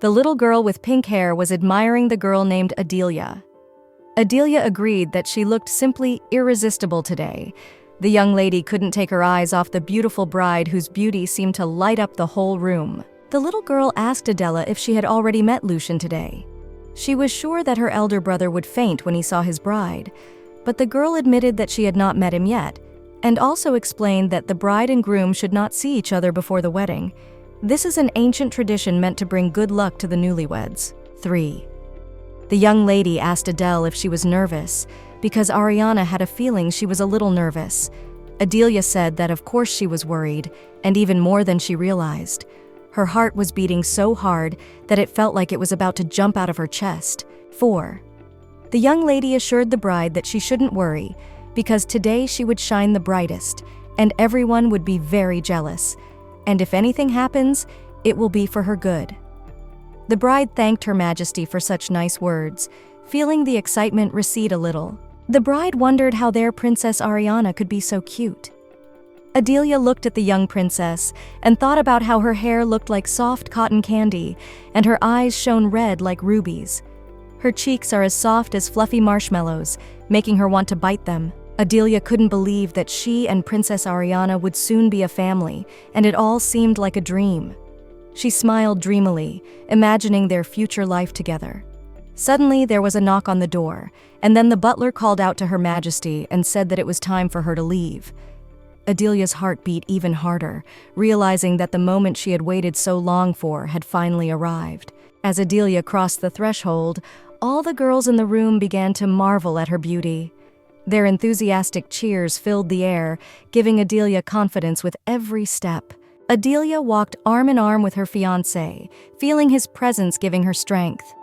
The little girl with pink hair was admiring the girl named Eileene. Eileene agreed that she looked simply irresistible today. The young lady couldn't take her eyes off the beautiful bride whose beauty seemed to light up the whole room. The little girl asked Adela if she had already met Lucian today. She was sure that her elder brother would faint when he saw his bride, but the girl admitted that she had not met him yet, and also explained that the bride and groom should not see each other before the wedding. This is an ancient tradition meant to bring good luck to the newlyweds. 3. The young lady asked Adele if she was nervous, because Ariana had a feeling she was a little nervous. Eileene said that of course she was worried, and even more than she realized. Her heart was beating so hard that it felt like it was about to jump out of her chest. 4. The young lady assured the bride that she shouldn't worry, because today she would shine the brightest, and everyone would be very jealous. And if anything happens, it will be for her good. The bride thanked Her Majesty for such nice words, feeling the excitement recede a little. The bride wondered how their Princess Ariana could be so cute. Eileene looked at the young princess and thought about how her hair looked like soft cotton candy and her eyes shone red like rubies. Her cheeks are as soft as fluffy marshmallows, making her want to bite them. Eileene couldn't believe that she and Princess Ariana would soon be a family, and it all seemed like a dream. She smiled dreamily, imagining their future life together. Suddenly, there was a knock on the door, and then the butler called out to Her Majesty and said that it was time for her to leave. Adelia's heart beat even harder, realizing that the moment she had waited so long for had finally arrived. As Eileene crossed the threshold, all the girls in the room began to marvel at her beauty. Their enthusiastic cheers filled the air, giving Eileene confidence with every step. Eileene walked arm in arm with her fiancé, feeling his presence giving her strength.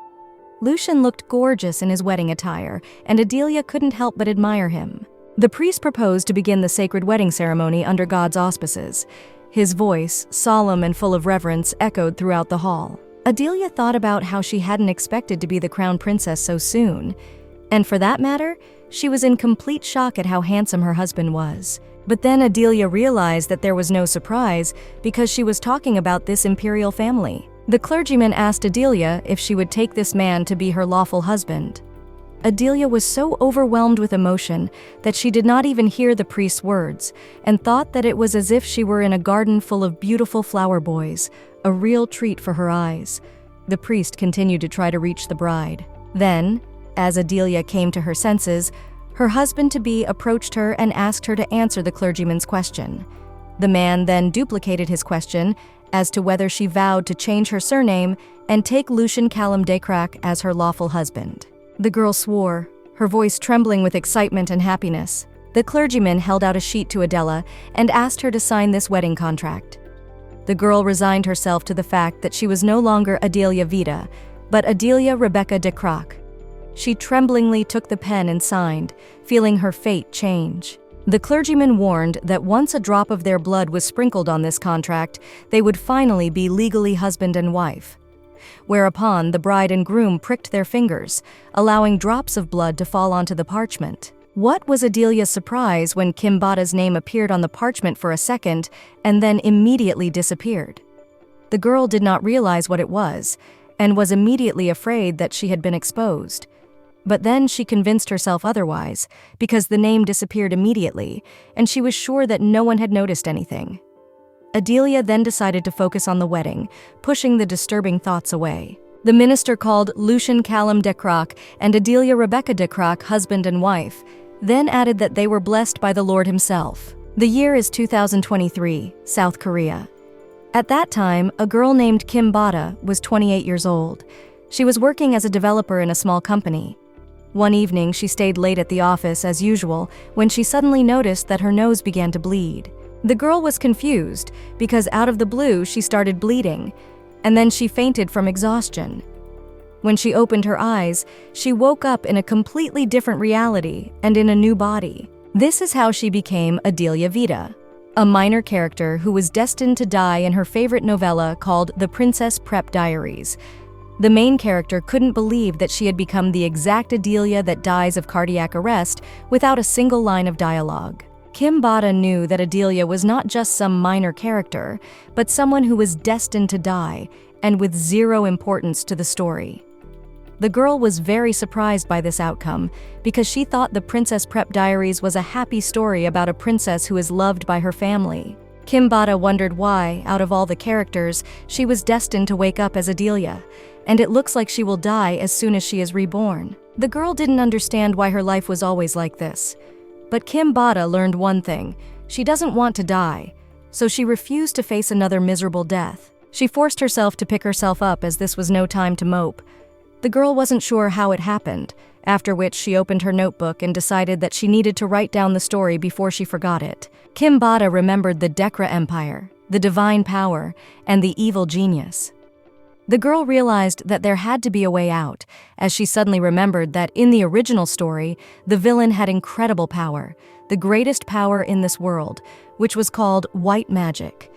Lucian looked gorgeous in his wedding attire, and Eileene couldn't help but admire him. The priest proposed to begin the sacred wedding ceremony under God's auspices. His voice, solemn and full of reverence, echoed throughout the hall. Eileene thought about how she hadn't expected to be the crown princess so soon. And for that matter, she was in complete shock at how handsome her husband was. But then Eileene realized that there was no surprise because she was talking about this imperial family. The clergyman asked Eileene if she would take this man to be her lawful husband. Eileene was so overwhelmed with emotion that she did not even hear the priest's words and thought that it was as if she were in a garden full of beautiful flower boys, a real treat for her eyes. The priest continued to try to reach the bride. Then, as Eileene came to her senses, her husband-to-be approached her and asked her to answer the clergyman's question. The man then duplicated his question as to whether she vowed to change her surname and take Lucian Callum Decrac as her lawful husband. The girl swore, her voice trembling with excitement and happiness. The clergyman held out a sheet to Adela and asked her to sign this wedding contract. The girl resigned herself to the fact that she was no longer Eileene Vida, but Eileene Rebecca Decrac. She tremblingly took the pen and signed, feeling her fate change. The clergyman warned that once a drop of their blood was sprinkled on this contract, they would finally be legally husband and wife. Whereupon the bride and groom pricked their fingers, allowing drops of blood to fall onto the parchment. What was Adelia's surprise when Kimbata's name appeared on the parchment for a second and then immediately disappeared. The girl did not realize what it was, and was immediately afraid that she had been exposed. But then she convinced herself otherwise, because the name disappeared immediately, and she was sure that no one had noticed anything. Eileene then decided to focus on the wedding, pushing the disturbing thoughts away. The minister called Lucian Callum Decrac and Eileene Rebecca Decrac husband and wife, then added that they were blessed by the Lord himself. The year is 2023, South Korea. At that time, a girl named Kimbata was 28 years old. She was working as a developer in a small company. One evening, she stayed late at the office as usual when she suddenly noticed that her nose began to bleed. The girl was confused because out of the blue she started bleeding, and then she fainted from exhaustion. When she opened her eyes, she woke up in a completely different reality and in a new body. This is how she became Eileene Vida, a minor character who was destined to die in her favorite novella called The Princess Prep Diaries. The main character couldn't believe that she had become the exact Eileene that dies of cardiac arrest without a single line of dialogue. Kimbata knew that Eileene was not just some minor character, but someone who was destined to die, and with zero importance to the story. The girl was very surprised by this outcome because she thought the Princess Prep Diaries was a happy story about a princess who is loved by her family. Kim Bada wondered why, out of all the characters, she was destined to wake up as Eileene, and it looks like she will die as soon as she is reborn. The girl didn't understand why her life was always like this. But Kim Bada learned one thing: she doesn't want to die, so she refused to face another miserable death. She forced herself to pick herself up as this was no time to mope. The girl wasn't sure how it happened, after which she opened her notebook and decided that she needed to write down the story before she forgot it. Kim Bada remembered the Dekra Empire, the divine power, and the evil genius. The girl realized that there had to be a way out, as she suddenly remembered that in the original story, the villain had incredible power, the greatest power in this world, which was called white magic.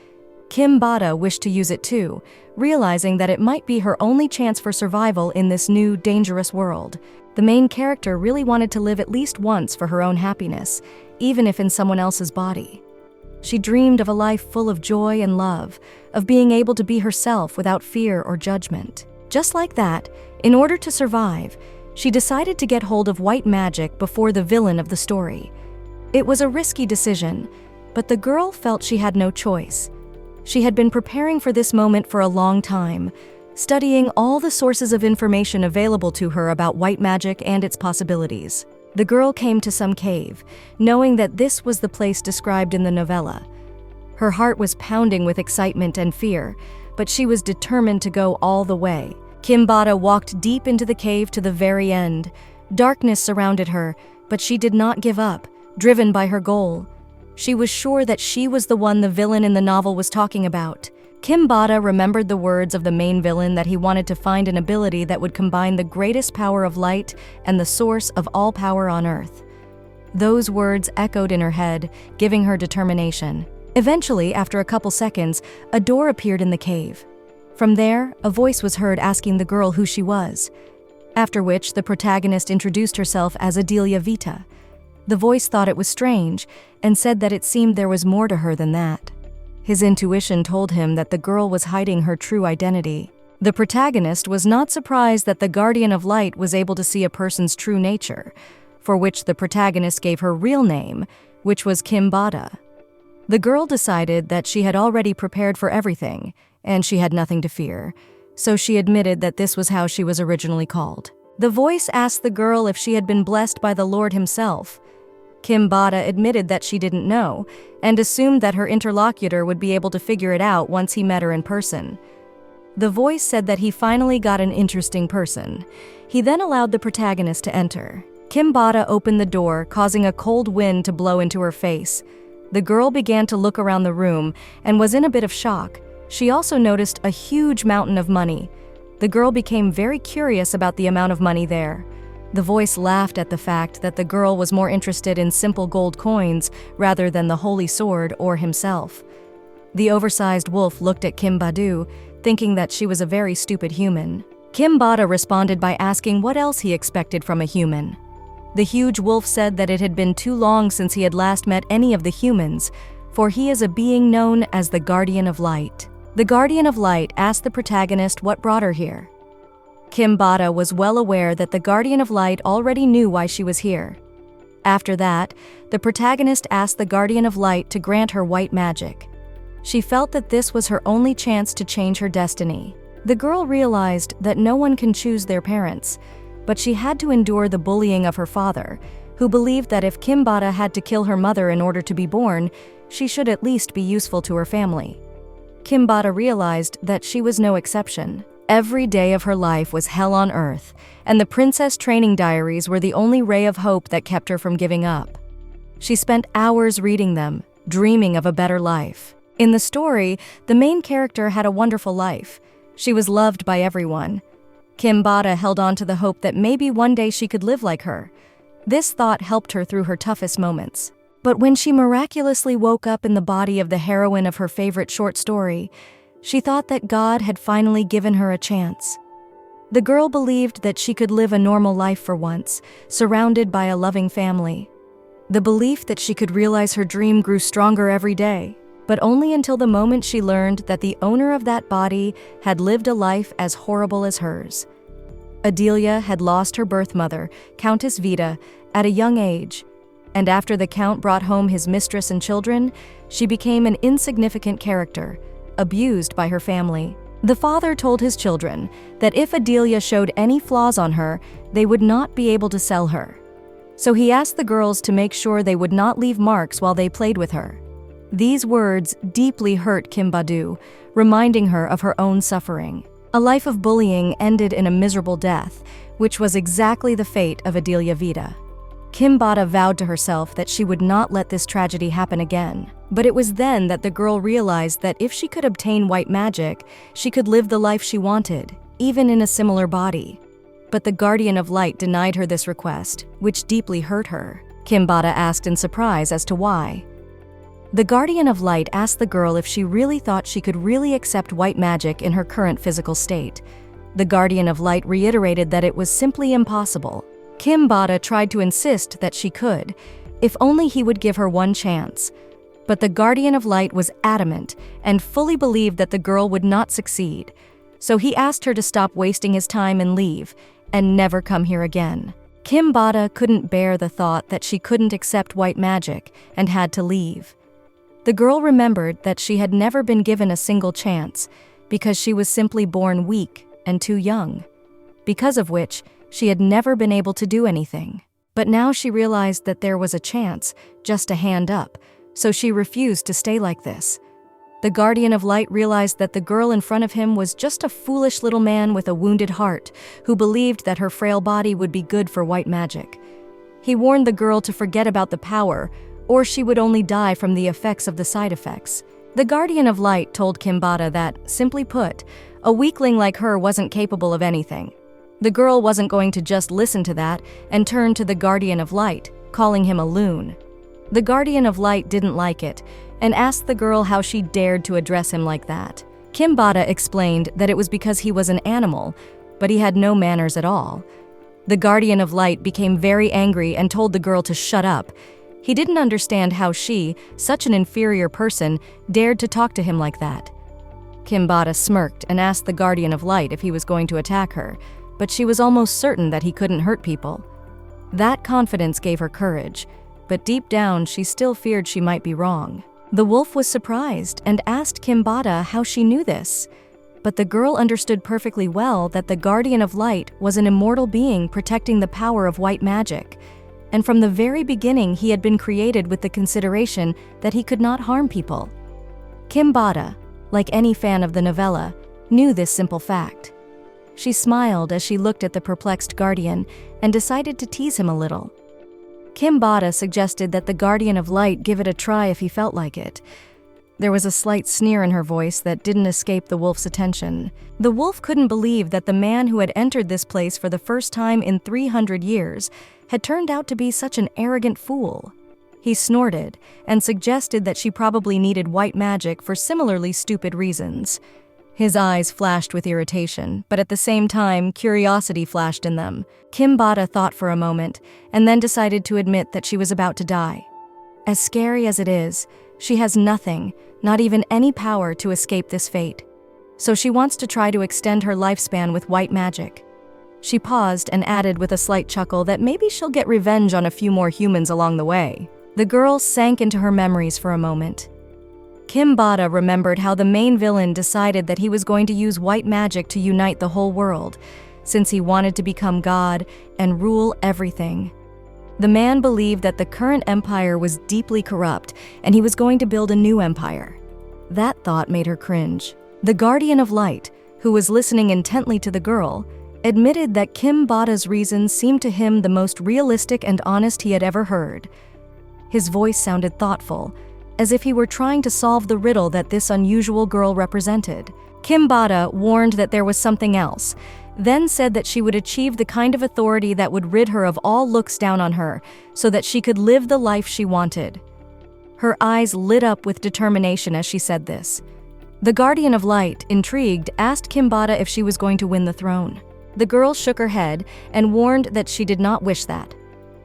Kim Bada wished to use it too, realizing that it might be her only chance for survival in this new, dangerous world. The main character really wanted to live at least once for her own happiness, even if in someone else's body. She dreamed of a life full of joy and love, of being able to be herself without fear or judgment. Just like that, in order to survive, she decided to get hold of white magic before the villain of the story. It was a risky decision, but the girl felt she had no choice. She had been preparing for this moment for a long time, studying all the sources of information available to her about white magic and its possibilities. The girl came to some cave, knowing that this was the place described in the novella. Her heart was pounding with excitement and fear, but she was determined to go all the way. Kim Bada walked deep into the cave to the very end. Darkness surrounded her, but she did not give up, driven by her goal. She was sure that she was the one the villain in the novel was talking about. Kim Bada remembered the words of the main villain that he wanted to find an ability that would combine the greatest power of light and the source of all power on Earth. Those words echoed in her head, giving her determination. Eventually, after a couple seconds, a door appeared in the cave. From there, a voice was heard asking the girl who she was, after which the protagonist introduced herself as Adelia Vita. The voice thought it was strange and said that it seemed there was more to her than that. His intuition told him that the girl was hiding her true identity. The protagonist was not surprised that the Guardian of Light was able to see a person's true nature, for which the protagonist gave her real name, which was Kim Bada. The girl decided that she had already prepared for everything, and she had nothing to fear, so she admitted that this was how she was originally called. The voice asked the girl if she had been blessed by the Lord himself. Kim Bada admitted that she didn't know, and assumed that her interlocutor would be able to figure it out once he met her in person. The voice said that he finally got an interesting person. He then allowed the protagonist to enter. Kim Bada opened the door, causing a cold wind to blow into her face. The girl began to look around the room and was in a bit of shock. She also noticed a huge mountain of money. The girl became very curious about the amount of money there. The voice laughed at the fact that the girl was more interested in simple gold coins rather than the holy sword or himself. The oversized wolf looked at Kim Badu, thinking that she was a very stupid human. Kim Bada responded by asking what else he expected from a human. The huge wolf said that it had been too long since he had last met any of the humans, for he is a being known as the Guardian of Light. The Guardian of Light asked the protagonist what brought her here. Kim Bada was well aware that the Guardian of Light already knew why she was here. After that, the protagonist asked the Guardian of Light to grant her white magic. She felt that this was her only chance to change her destiny. The girl realized that no one can choose their parents, but she had to endure the bullying of her father, who believed that if Kim Bada had to kill her mother in order to be born, she should at least be useful to her family. Kim Bada realized that she was no exception. Every day of her life was hell on earth, and the Princess Training Diaries were the only ray of hope that kept her from giving up. She spent hours reading them, dreaming of a better life. In the story, the main character had a wonderful life. She was loved by everyone. Kim Bada held on to the hope that maybe one day she could live like her. This thought helped her through her toughest moments. But when she miraculously woke up in the body of the heroine of her favorite short story, she thought that God had finally given her a chance. The girl believed that she could live a normal life for once, surrounded by a loving family. The belief that she could realize her dream grew stronger every day. but only until the moment she learned that the owner of that body had lived a life as horrible as hers. Adelia had lost her birth mother, Countess Vida, at a young age, and after the Count brought home his mistress and children, she became an insignificant character, abused by her family. The father told his children that if Adelia showed any flaws on her, they would not be able to sell her. So he asked the girls to make sure they would not leave marks while they played with her. These words deeply hurt Kim Badu, reminding her of her own suffering. A life of bullying ended in a miserable death, which was exactly the fate of Adelia Vida. Kim Bada vowed to herself that she would not let this tragedy happen again. But it was then that the girl realized that if she could obtain white magic, she could live the life she wanted, even in a similar body. But the Guardian of Light denied her this request, which deeply hurt her. Kim Bada asked in surprise as to why. The Guardian of Light asked the girl if she really thought she could really accept white magic in her current physical state. The Guardian of Light reiterated that it was simply impossible. Kim Bada tried to insist that she could, if only he would give her one chance. But the Guardian of Light was adamant and fully believed that the girl would not succeed. So he asked her to stop wasting his time and leave, and never come here again. Kim Bada couldn't bear the thought that she couldn't accept white magic and had to leave. The girl remembered that she had never been given a single chance because she was simply born weak and too young, because of which she had never been able to do anything. But now she realized that there was a chance, just a hand up, so she refused to stay like this. The Guardian of Light realized that the girl in front of him was just a foolish little man with a wounded heart who believed that her frail body would be good for white magic. He warned the girl to forget about the power, or she would only die from the effects of the side effects. The Guardian of Light told Kim Bada that, simply put, a weakling like her wasn't capable of anything. The girl wasn't going to just listen to that and turn to the Guardian of Light, calling him a loon. The Guardian of Light didn't like it and asked the girl how she dared to address him like that. Kim Bada explained that it was because he was an animal, but he had no manners at all. The Guardian of Light became very angry and told the girl to shut up. He didn't understand how she, such an inferior person, dared to talk to him like that. Kim Bada smirked and asked the Guardian of Light if he was going to attack her, but she was almost certain that he couldn't hurt people. That confidence gave her courage, but deep down she still feared she might be wrong. The wolf was surprised and asked Kim Bada how she knew this, but the girl understood perfectly well that the Guardian of Light was an immortal being protecting the power of white magic, and from the very beginning he had been created with the consideration that he could not harm people. Kim Bada, like any fan of the novella, knew this simple fact. She smiled as she looked at the perplexed Guardian and decided to tease him a little. Kim Bada suggested that the Guardian of Light give it a try if he felt like it. There was a slight sneer in her voice that didn't escape the wolf's attention. The wolf couldn't believe that the man who had entered this place for the first time in 300 years had turned out to be such an arrogant fool. He snorted and suggested that she probably needed white magic for similarly stupid reasons. His eyes flashed with irritation, but at the same time, curiosity flashed in them. Kim Bada thought for a moment, and then decided to admit that she was about to die. As scary as it is, she has nothing, not even any power to escape this fate. So she wants to try to extend her lifespan with white magic. She paused and added with a slight chuckle that maybe she'll get revenge on a few more humans along the way. The girl sank into her memories for a moment. Kim Bada remembered how the main villain decided that he was going to use white magic to unite the whole world, since he wanted to become God and rule everything. The man believed that the current empire was deeply corrupt, and he was going to build a new empire. That thought made her cringe. The Guardian of Light, who was listening intently to the girl, admitted that Kim Bada's reasons seemed to him the most realistic and honest he had ever heard. His voice sounded thoughtful, as if he were trying to solve the riddle that this unusual girl represented. Kim Bada warned that there was something else, then said that she would achieve the kind of authority that would rid her of all looks down on her, so that she could live the life she wanted. Her eyes lit up with determination as she said this. The Guardian of Light, intrigued, asked Kim Bada if she was going to win the throne. The girl shook her head and warned that she did not wish that.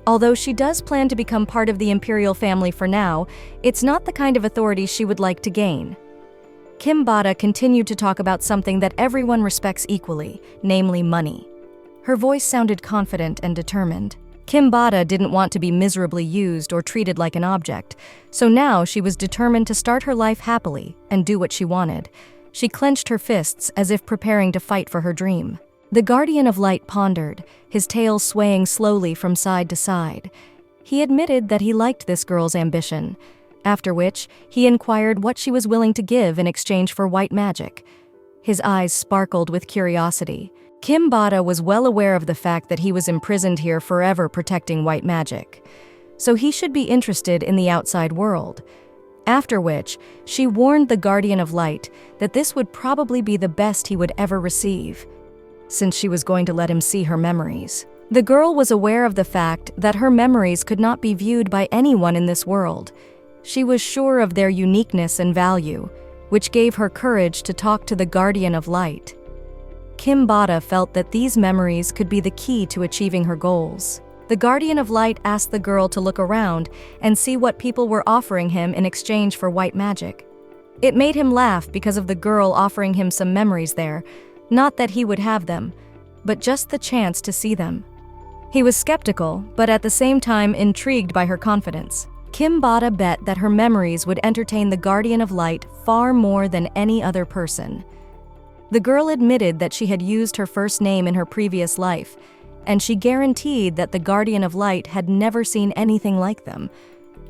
Although she does plan to become part of the Imperial family for now, it's not the kind of authority she would like to gain. Kim Bada continued to talk about something that everyone respects equally, namely money. Her voice sounded confident and determined. Kim Bada didn't want to be miserably used or treated like an object, so now she was determined to start her life happily and do what she wanted. She clenched her fists as if preparing to fight for her dream. The Guardian of Light pondered, his tail swaying slowly from side to side. He admitted that he liked this girl's ambition, after which he inquired what she was willing to give in exchange for white magic. His eyes sparkled with curiosity. Kim Bada was well aware of the fact that he was imprisoned here forever protecting white magic, so he should be interested in the outside world. After which, she warned the Guardian of Light that this would probably be the best he would ever receive, since she was going to let him see her memories. The girl was aware of the fact that her memories could not be viewed by anyone in this world. She was sure of their uniqueness and value, which gave her courage to talk to the Guardian of Light. Kim Bada felt that these memories could be the key to achieving her goals. The Guardian of Light asked the girl to look around and see what people were offering him in exchange for white magic. It made him laugh because of the girl offering him some memories there, not that he would have them, but just the chance to see them. He was skeptical, but at the same time intrigued by her confidence. Kim Bada bet that her memories would entertain the Guardian of Light far more than any other person. The girl admitted that she had used her first name in her previous life, and she guaranteed that the Guardian of Light had never seen anything like them,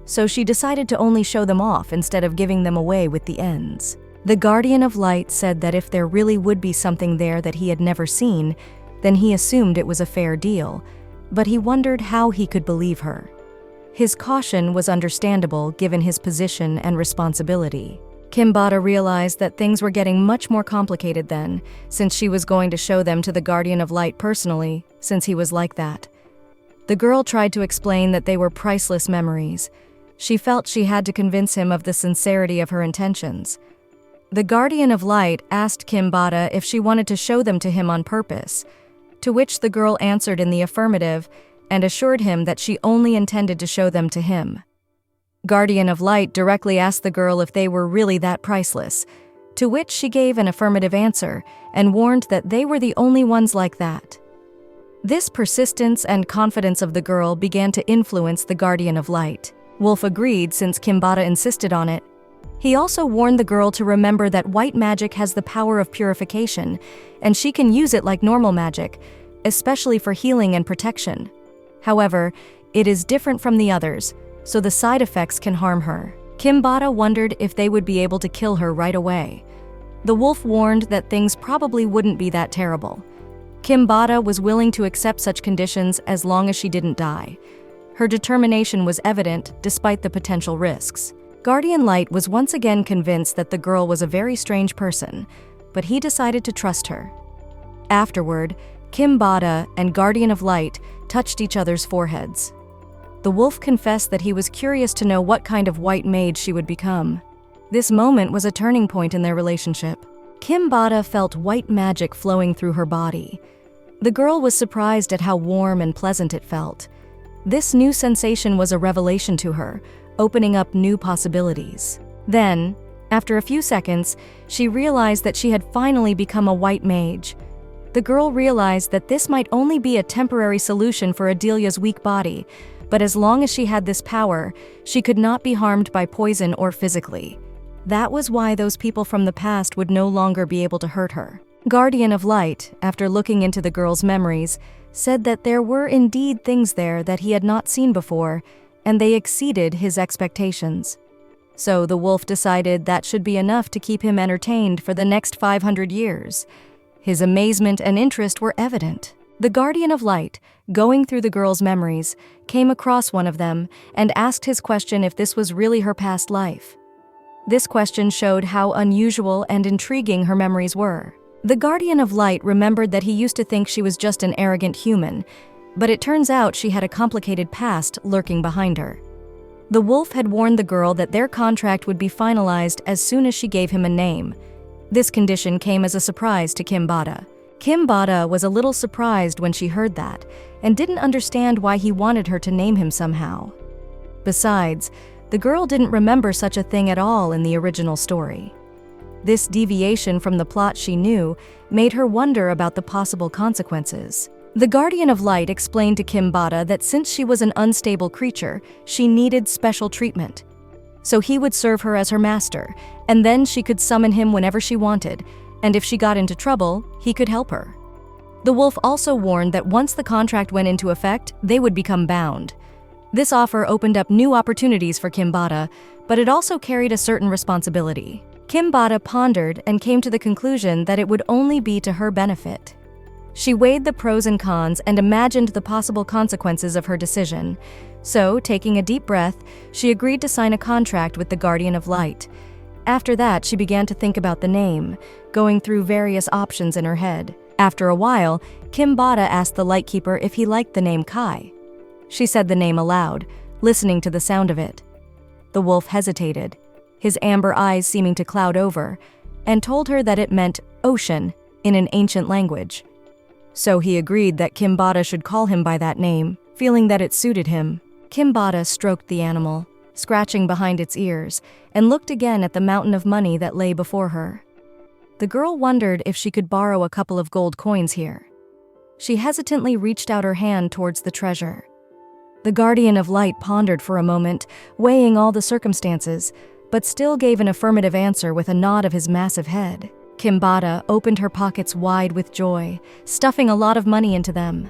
so she decided to only show them off instead of giving them away with the ends. The Guardian of Light said that if there really would be something there that he had never seen, then he assumed it was a fair deal, but he wondered how he could believe her. His caution was understandable given his position and responsibility. Kim Bada realized that things were getting much more complicated then, since she was going to show them to the Guardian of Light personally, since he was like that. The girl tried to explain that they were priceless memories. She felt she had to convince him of the sincerity of her intentions. The Guardian of Light asked Kim Bada if she wanted to show them to him on purpose, to which the girl answered in the affirmative and assured him that she only intended to show them to him. Guardian of Light directly asked the girl if they were really that priceless, to which she gave an affirmative answer and warned that they were the only ones like that. This persistence and confidence of the girl began to influence the Guardian of Light. Wolf agreed since Kim Bada insisted on it. He also warned the girl to remember that white magic has the power of purification, and she can use it like normal magic, especially for healing and protection. However, it is different from the others, so the side effects can harm her. Kim Bada wondered if they would be able to kill her right away. The wolf warned that things probably wouldn't be that terrible. Kim Bada was willing to accept such conditions as long as she didn't die. Her determination was evident despite the potential risks. Guardian Light was once again convinced that the girl was a very strange person, but he decided to trust her. Afterward, Kim Bada and Guardian of Light touched each other's foreheads. The wolf confessed that he was curious to know what kind of white mage she would become. This moment was a turning point in their relationship. Kim Bada felt white magic flowing through her body. The girl was surprised at how warm and pleasant it felt. This new sensation was a revelation to her, opening up new possibilities. Then, after a few seconds, she realized that she had finally become a white mage. The girl realized that this might only be a temporary solution for Adelia's weak body, but as long as she had this power, she could not be harmed by poison or physically. That was why those people from the past would no longer be able to hurt her. Guardian of Light, after looking into the girl's memories, said that there were indeed things there that he had not seen before, and they exceeded his expectations. So the wolf decided that should be enough to keep him entertained for the next 500 years. His amazement and interest were evident. The Guardian of Light, going through the girl's memories, came across one of them and asked his question if this was really her past life. This question showed how unusual and intriguing her memories were. The Guardian of Light remembered that he used to think she was just an arrogant human, but it turns out she had a complicated past lurking behind her. The wolf had warned the girl that their contract would be finalized as soon as she gave him a name. This condition came as a surprise to Kim Bada. Kimbata was a little surprised when she heard that, and didn't understand why he wanted her to name him somehow. Besides, the girl didn't remember such a thing at all in the original story. This deviation from the plot she knew made her wonder about the possible consequences. The Guardian of Light explained to Kimbata that since she was an unstable creature, she needed special treatment. So he would serve her as her master, and then she could summon him whenever she wanted, and if she got into trouble, he could help her. The wolf also warned that once the contract went into effect, they would become bound. This offer opened up new opportunities for Kimbata, but it also carried a certain responsibility. Kimbata pondered and came to the conclusion that it would only be to her benefit. She weighed the pros and cons and imagined the possible consequences of her decision. So, taking a deep breath, she agreed to sign a contract with the Guardian of Light. After that, she began to think about the name, going through various options in her head. After a while, Kimbata asked the Lightkeeper if he liked the name Kai. She said the name aloud, listening to the sound of it. The wolf hesitated, his amber eyes seeming to cloud over, and told her that it meant ocean in an ancient language. So he agreed that Kimbata should call him by that name, feeling that it suited him. Kimbata stroked the animal, scratching behind its ears, and looked again at the mountain of money that lay before her. The girl wondered if she could borrow a couple of gold coins here. She hesitantly reached out her hand towards the treasure. The Guardian of Light pondered for a moment, weighing all the circumstances, but still gave an affirmative answer with a nod of his massive head. Kimbata opened her pockets wide with joy, stuffing a lot of money into them.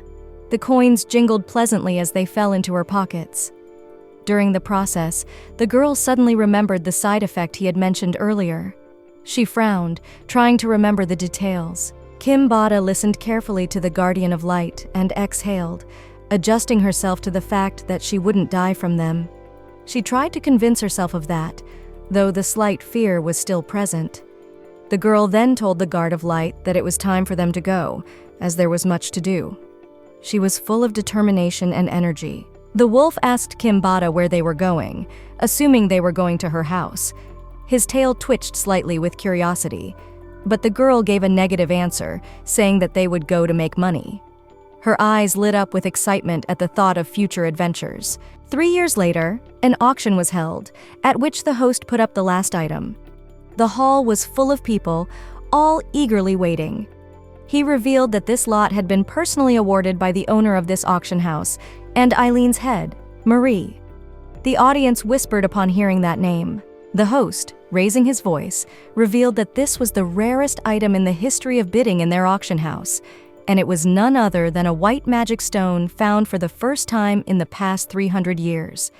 The coins jingled pleasantly as they fell into her pockets. During the process, the girl suddenly remembered the side effect he had mentioned earlier. She frowned, trying to remember the details. Kimbata listened carefully to the Guardian of Light and exhaled, adjusting herself to the fact that she wouldn't die from them. She tried to convince herself of that, though the slight fear was still present. The girl then told the Guard of Light that it was time for them to go, as there was much to do. She was full of determination and energy. The wolf asked Kimbata where they were going, assuming they were going to her house. His tail twitched slightly with curiosity, but the girl gave a negative answer, saying that they would go to make money. Her eyes lit up with excitement at the thought of future adventures. 3 years later, an auction was held, at which the host put up the last item. The hall was full of people, all eagerly waiting. He revealed that this lot had been personally awarded by the owner of this auction house and Eileen's head, Marie. The audience whispered upon hearing that name. The host, raising his voice, revealed that this was the rarest item in the history of bidding in their auction house, and it was none other than a white magic stone found for the first time in the past 300 years.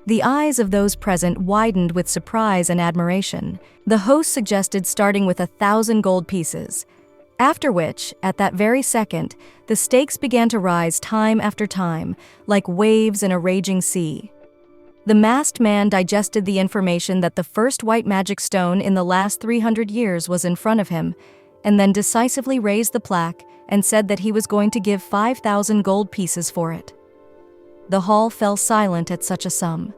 The eyes of those present widened with surprise and admiration. The host suggested starting with 1,000 gold pieces, after which, at that very second, the stakes began to rise time after time, like waves in a raging sea. The masked man digested the information that the first white magic stone in the last 300 years was in front of him, and then decisively raised the plaque and said that he was going to give 5,000 gold pieces for it. The hall fell silent at such a sum.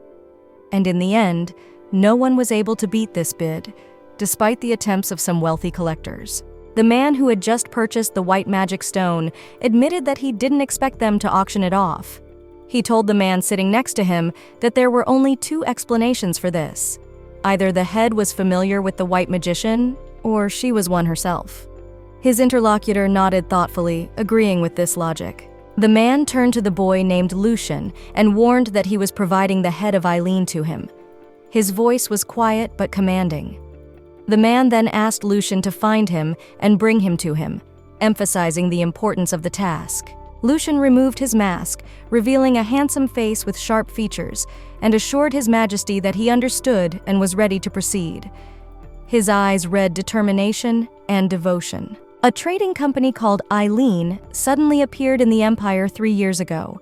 And in the end, no one was able to beat this bid, despite the attempts of some wealthy collectors. The man who had just purchased the white magic stone admitted that he didn't expect them to auction it off. He told the man sitting next to him that there were only 2 explanations for this. Either the head was familiar with the white magician, or she was one herself. His interlocutor nodded thoughtfully, agreeing with this logic. The man turned to the boy named Lucian and warned that he was providing the head of Eileene to him. His voice was quiet but commanding. The man then asked Lucian to find him and bring him to him, emphasizing the importance of the task. Lucian removed his mask, revealing a handsome face with sharp features, and assured His Majesty that he understood and was ready to proceed. His eyes read determination and devotion. A trading company called Eileene suddenly appeared in the Empire 3 years ago.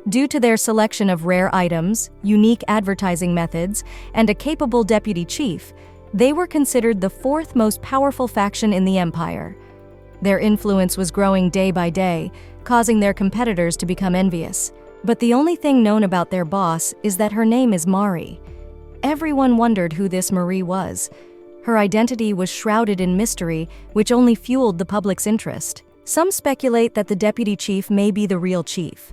Due to their selection of rare items, unique advertising methods, and a capable deputy chief, they were considered the 4th most powerful faction in the Empire. Their influence was growing day by day, causing their competitors to become envious. But the only thing known about their boss is that her name is Mari. Everyone wondered who this Marie was. Her identity was shrouded in mystery, which only fueled the public's interest. Some speculate that the deputy chief may be the real chief,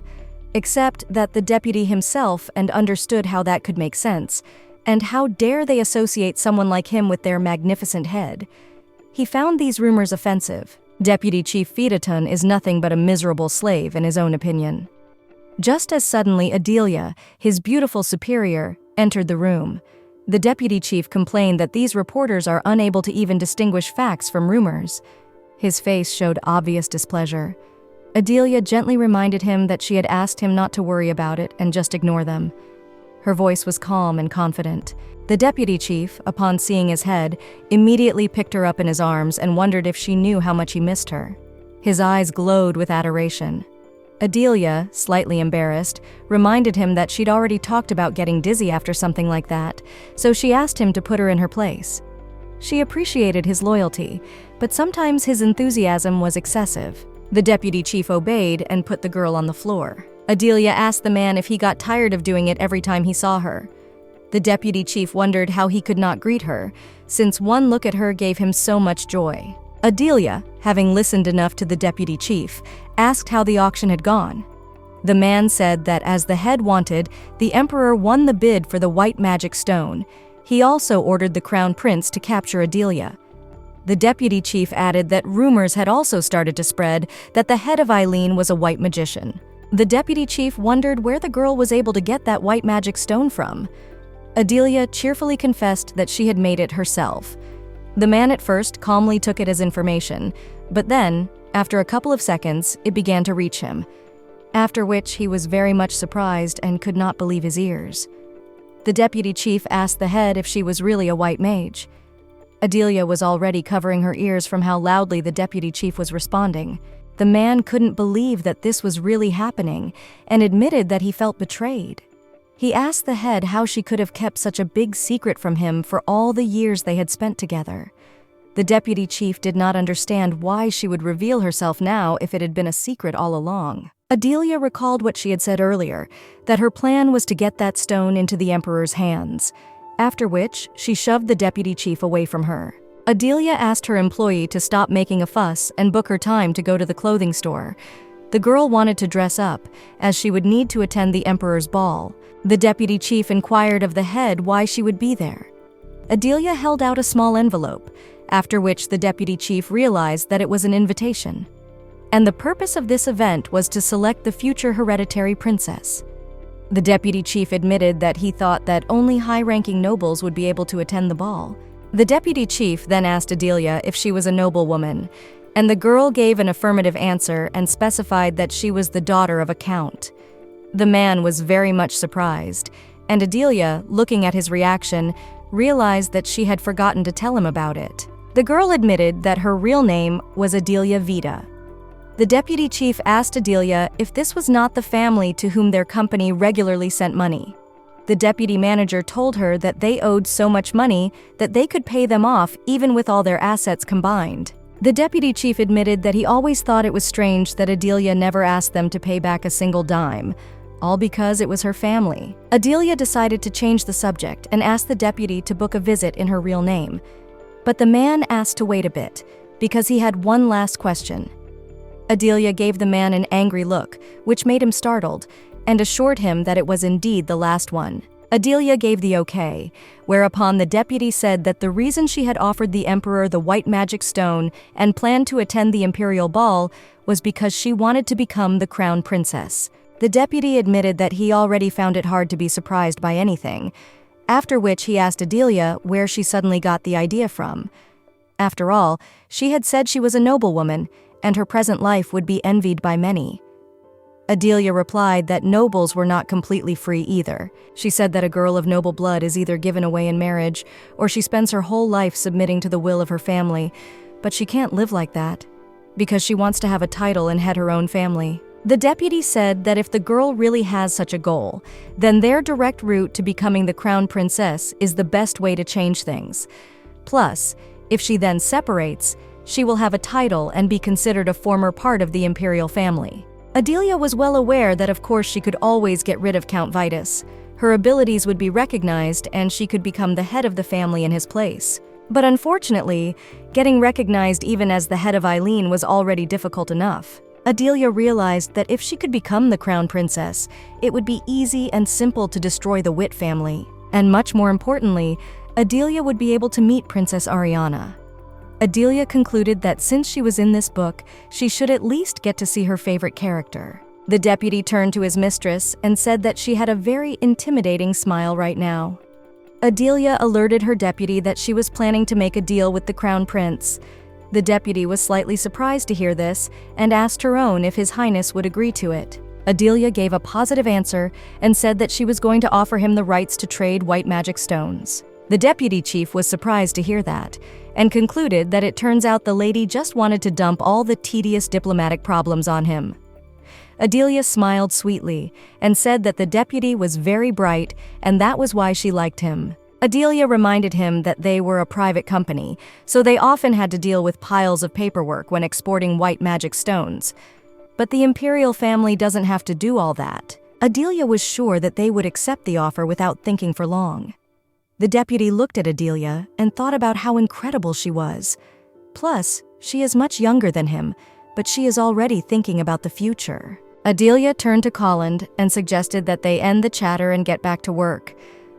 except that the deputy himself and understood how that could make sense, and how dare they associate someone like him with their magnificent head. He found these rumors offensive. Deputy Chief Fedaton is nothing but a miserable slave in his own opinion. Just as suddenly Eileene, his beautiful superior, entered the room. The deputy chief complained that these reporters are unable to even distinguish facts from rumors. His face showed obvious displeasure. Eileene gently reminded him that she had asked him not to worry about it and just ignore them. Her voice was calm and confident. The deputy chief, upon seeing his head, immediately picked her up in his arms and wondered if she knew how much he missed her. His eyes glowed with adoration. Eileene, slightly embarrassed, reminded him that she'd already talked about getting dizzy after something like that, so she asked him to put her in her place. She appreciated his loyalty, but sometimes his enthusiasm was excessive. The deputy chief obeyed and put the girl on the floor. Eileene asked the man if he got tired of doing it every time he saw her. The deputy chief wondered how he could not greet her, since one look at her gave him so much joy. Eileene, having listened enough to the deputy chief, asked how the auction had gone. The man said that as the head wanted, the emperor won the bid for the white magic stone. He also ordered the crown prince to capture Eileene. The deputy chief added that rumors had also started to spread that the head of Eileene was a white magician. The deputy chief wondered where the girl was able to get that white magic stone from. Eileene cheerfully confessed that she had made it herself. The man at first calmly took it as information, but then, after a couple of seconds, it began to reach him, after which he was very much surprised and could not believe his ears. The deputy chief asked the head if she was really a white mage. Eileene was already covering her ears from how loudly the deputy chief was responding. The man couldn't believe that this was really happening and admitted that he felt betrayed. He asked the head how she could have kept such a big secret from him for all the years they had spent together. The deputy chief did not understand why she would reveal herself now if it had been a secret all along. Eileene recalled what she had said earlier, that her plan was to get that stone into the emperor's hands, after which she shoved the deputy chief away from her. Eileene asked her employee to stop making a fuss and book her time to go to the clothing store. The girl wanted to dress up, as she would need to attend the emperor's ball. The deputy chief inquired of the head why she would be there. Eileene held out a small envelope, after which the deputy chief realized that it was an invitation. And the purpose of this event was to select the future hereditary princess. The deputy chief admitted that he thought that only high-ranking nobles would be able to attend the ball. The deputy chief then asked Eileene if she was a noblewoman, and the girl gave an affirmative answer and specified that she was the daughter of a count. The man was very much surprised, and Eileene, looking at his reaction, realized that she had forgotten to tell him about it. The girl admitted that her real name was Eileene Vida. The deputy chief asked Eileene if this was not the family to whom their company regularly sent money. The deputy manager told her that they owed so much money that they could pay them off even with all their assets combined. The deputy chief admitted that he always thought it was strange that Eileene never asked them to pay back a single dime, all because it was her family. Eileene decided to change the subject and asked the deputy to book a visit in her real name. But the man asked to wait a bit, because he had one last question. Eileene gave the man an angry look, which made him startled, and assured him that it was indeed the last one. Eileene gave the okay, whereupon the deputy said that the reason she had offered the emperor the white magic stone and planned to attend the imperial ball was because she wanted to become the crown princess. The deputy admitted that he already found it hard to be surprised by anything, after which he asked Eileene where she suddenly got the idea from. After all, she had said she was a noblewoman, and her present life would be envied by many. Eileene replied that nobles were not completely free either. She said that a girl of noble blood is either given away in marriage, or she spends her whole life submitting to the will of her family, but she can't live like that, because she wants to have a title and head her own family. The deputy said that if the girl really has such a goal, then their direct route to becoming the crown princess is the best way to change things. Plus, if she then separates, she will have a title and be considered a former part of the imperial family. Eileene was well aware that of course she could always get rid of Count Vitus. Her abilities would be recognized and she could become the head of the family in his place. But unfortunately, getting recognized even as the head of Eileene was already difficult enough. Adelia realized that if she could become the crown princess, it would be easy and simple to destroy the Witt family. And much more importantly, Adelia would be able to meet Princess Ariana. Adelia concluded that since she was in this book, she should at least get to see her favorite character. The deputy turned to his mistress and said that she had a very intimidating smile right now. Adelia alerted her deputy that she was planning to make a deal with the crown prince. The deputy was slightly surprised to hear this and asked her own if His Highness would agree to it. Adelia gave a positive answer and said that she was going to offer him the rights to trade white magic stones. The deputy chief was surprised to hear that and concluded that it turns out the lady just wanted to dump all the tedious diplomatic problems on him. Adelia smiled sweetly and said that the deputy was very bright and that was why she liked him. Adelia reminded him that they were a private company, so they often had to deal with piles of paperwork when exporting white magic stones. But the Imperial family doesn't have to do all that. Adelia was sure that they would accept the offer without thinking for long. The deputy looked at Adelia and thought about how incredible she was. Plus, she is much younger than him, but she is already thinking about the future. Adelia turned to Colin and suggested that they end the chatter and get back to work.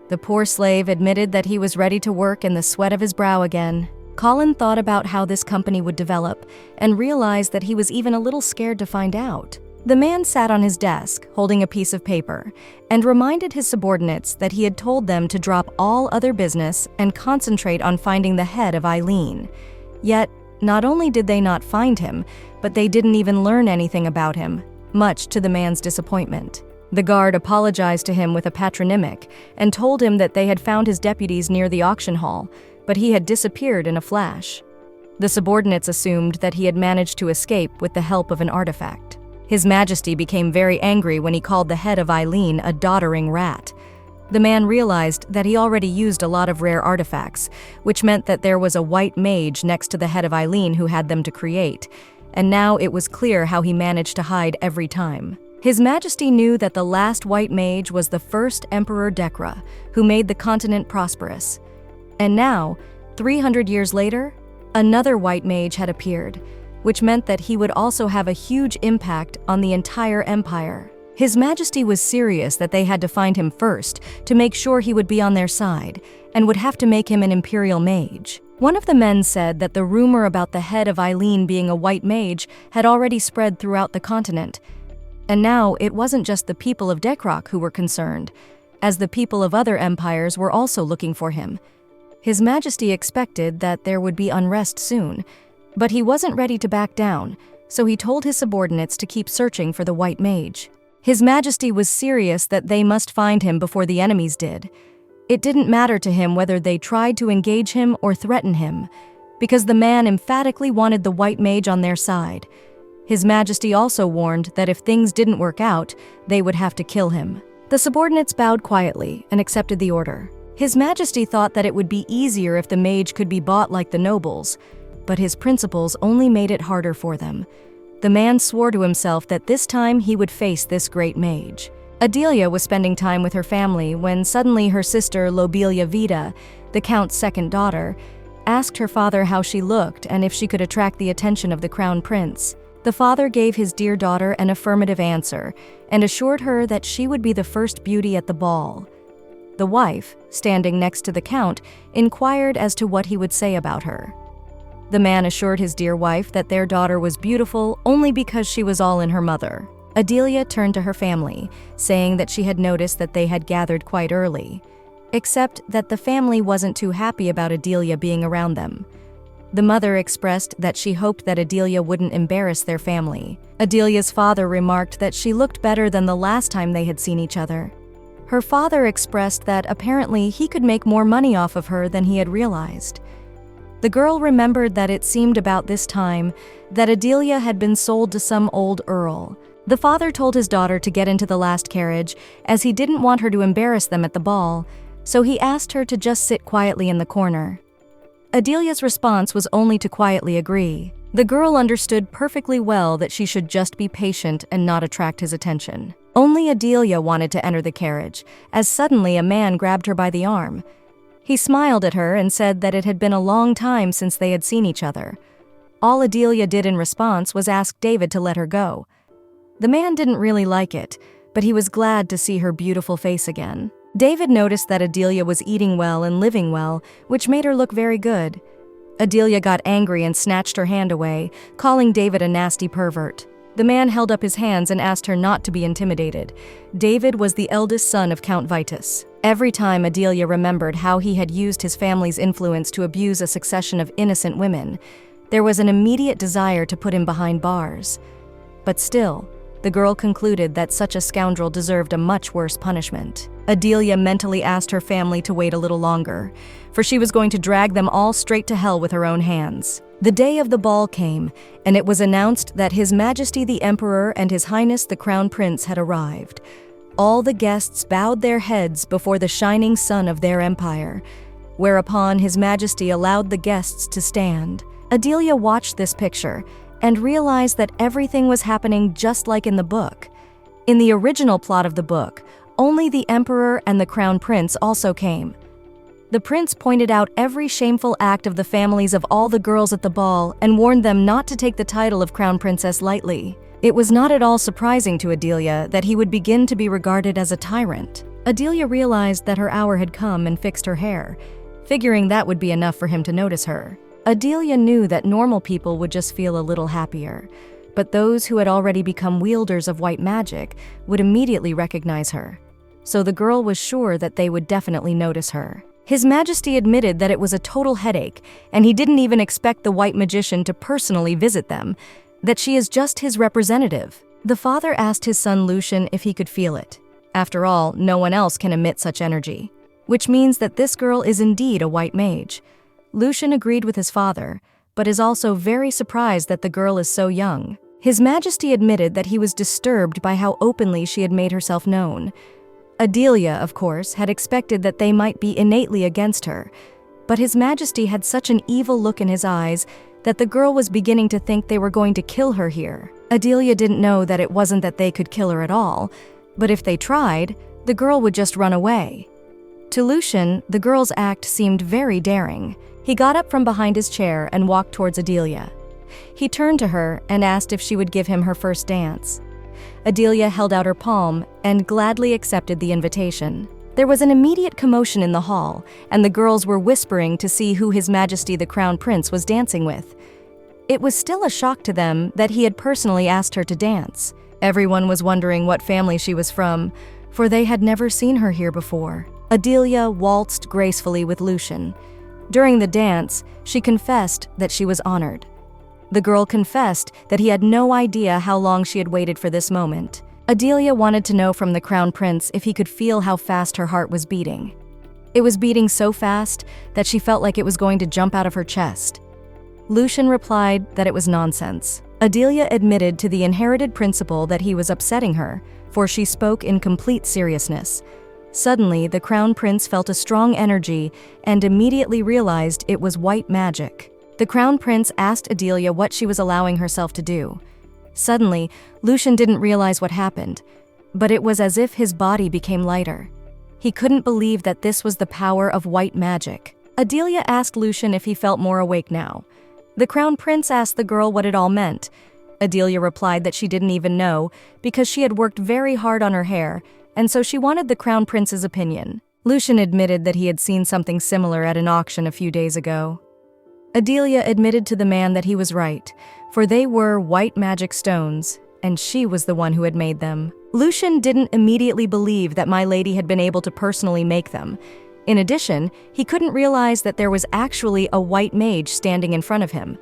The poor slave admitted that he was ready to work in the sweat of his brow again. Colin thought about how this company would develop and realized that he was even a little scared to find out. The man sat on his desk, holding a piece of paper, and reminded his subordinates that he had told them to drop all other business and concentrate on finding the head of Eileene. Yet, not only did they not find him, but they didn't even learn anything about him, much to the man's disappointment. The guard apologized to him with a patronymic and told him that they had found his deputies near the auction hall, but he had disappeared in a flash. The subordinates assumed that he had managed to escape with the help of an artifact. His Majesty became very angry when he called the head of Eileene a doddering rat. The man realized that he already used a lot of rare artifacts, which meant that there was a white mage next to the head of Eileene who had them to create, and now it was clear how he managed to hide every time. His Majesty knew that the last white mage was the first Emperor Dekra, who made the continent prosperous. And now, 300 years later, another white mage had appeared, which meant that he would also have a huge impact on the entire empire. His Majesty was serious that they had to find him first to make sure he would be on their side, and would have to make him an Imperial mage. One of the men said that the rumor about the head of Eileene being a white mage had already spread throughout the continent. And now it wasn't just the people of Dekrock who were concerned, as the people of other empires were also looking for him. His Majesty expected that there would be unrest soon, but he wasn't ready to back down, so he told his subordinates to keep searching for the white mage. His Majesty was serious that they must find him before the enemies did. It didn't matter to him whether they tried to engage him or threaten him, because the man emphatically wanted the white mage on their side. His Majesty also warned that if things didn't work out, they would have to kill him. The subordinates bowed quietly and accepted the order. His Majesty thought that it would be easier if the mage could be bought like the nobles, but his principles only made it harder for them. The man swore to himself that this time he would face this great mage. Adelia was spending time with her family when suddenly her sister Lobelia Vida, the Count's second daughter, asked her father how she looked and if she could attract the attention of the crown prince. The father gave his dear daughter an affirmative answer and assured her that she would be the first beauty at the ball. The wife, standing next to the Count, inquired as to what he would say about her. The man assured his dear wife that their daughter was beautiful only because she was all in her mother. Adelia turned to her family, saying that she had noticed that they had gathered quite early, except that the family wasn't too happy about Adelia being around them. The mother expressed that she hoped that Adelia wouldn't embarrass their family. Adelia's father remarked that she looked better than the last time they had seen each other. Her father expressed that apparently he could make more money off of her than he had realized. The girl remembered that it seemed about this time that Adelia had been sold to some old earl. The father told his daughter to get into the last carriage, as he didn't want her to embarrass them at the ball, so he asked her to just sit quietly in the corner. Adelia's response was only to quietly agree. The girl understood perfectly well that she should just be patient and not attract his attention. Only Adelia wanted to enter the carriage, as suddenly a man grabbed her by the arm. He smiled at her and said that it had been a long time since they had seen each other. All Eileene did in response was ask David to let her go. The man didn't really like it, but he was glad to see her beautiful face again. David noticed that Eileene was eating well and living well, which made her look very good. Eileene got angry and snatched her hand away, calling David a nasty pervert. The man held up his hands and asked her not to be intimidated. David was the eldest son of Count Vitus. Every time Eileene remembered how he had used his family's influence to abuse a succession of innocent women, there was an immediate desire to put him behind bars. But still, the girl concluded that such a scoundrel deserved a much worse punishment. Eileene mentally asked her family to wait a little longer, for she was going to drag them all straight to hell with her own hands. The day of the ball came, and it was announced that His Majesty the Emperor and His Highness the Crown Prince had arrived. All the guests bowed their heads before the shining sun of their empire, whereupon His Majesty allowed the guests to stand. Eileene watched this picture and realized that everything was happening just like in the book. In the original plot of the book, only the Emperor and the Crown Prince also came. The prince pointed out every shameful act of the families of all the girls at the ball and warned them not to take the title of Crown Princess lightly. It was not at all surprising to Eileene that he would begin to be regarded as a tyrant. Eileene realized that her hour had come and fixed her hair, figuring that would be enough for him to notice her. Eileene knew that normal people would just feel a little happier, but those who had already become wielders of white magic would immediately recognize her. So the girl was sure that they would definitely notice her. His Majesty admitted that it was a total headache, and he didn't even expect the white magician to personally visit them, that she is just his representative. The father asked his son Lucian if he could feel it. After all, no one else can emit such energy, which means that this girl is indeed a white mage. Lucian agreed with his father, but is also very surprised that the girl is so young. His Majesty admitted that he was disturbed by how openly she had made herself known. Eileene, of course, had expected that they might be innately against her, but His Majesty had such an evil look in his eyes that the girl was beginning to think they were going to kill her here. Eileene didn't know that it wasn't that they could kill her at all, but if they tried, the girl would just run away. To Lucian, the girl's act seemed very daring. He got up from behind his chair and walked towards Eileene. He turned to her and asked if she would give him her first dance. Eileene held out her palm and gladly accepted the invitation. There was an immediate commotion in the hall, and the girls were whispering to see who His Majesty the Crown Prince was dancing with. It was still a shock to them that he had personally asked her to dance. Everyone was wondering what family she was from, for they had never seen her here before. Eileene waltzed gracefully with Lucian. During the dance, she confessed that she was honored. The girl confessed that he had no idea how long she had waited for this moment. Eileene wanted to know from the Crown Prince if he could feel how fast her heart was beating. It was beating so fast that she felt like it was going to jump out of her chest. Lucian replied that it was nonsense. Eileene admitted to the inherited principle that he was upsetting her, for she spoke in complete seriousness. Suddenly, the Crown Prince felt a strong energy and immediately realized it was white magic. The Crown Prince asked Eileene what she was allowing herself to do. Suddenly, Lucian didn't realize what happened, but it was as if his body became lighter. He couldn't believe that this was the power of white magic. Eileene asked Lucian if he felt more awake now. The Crown Prince asked the girl what it all meant. Eileene replied that she didn't even know, because she had worked very hard on her hair, and so she wanted the Crown Prince's opinion. Lucian admitted that he had seen something similar at an auction a few days ago. Eileene admitted to the man that he was right, for they were white magic stones, and she was the one who had made them. Lucian didn't immediately believe that my lady had been able to personally make them. In addition, he couldn't realize that there was actually a white mage standing in front of him.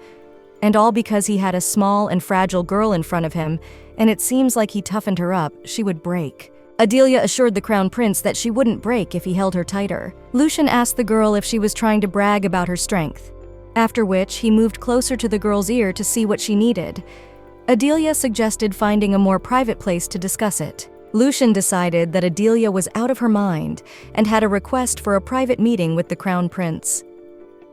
And all because he had a small and fragile girl in front of him, and it seems like he toughened her up, she would break. Eileene assured the Crown Prince that she wouldn't break if he held her tighter. Lucian asked the girl if she was trying to brag about her strength, after which he moved closer to the girl's ear to see what she needed. Eileene suggested finding a more private place to discuss it. Lucian decided that Eileene was out of her mind and had a request for a private meeting with the Crown Prince.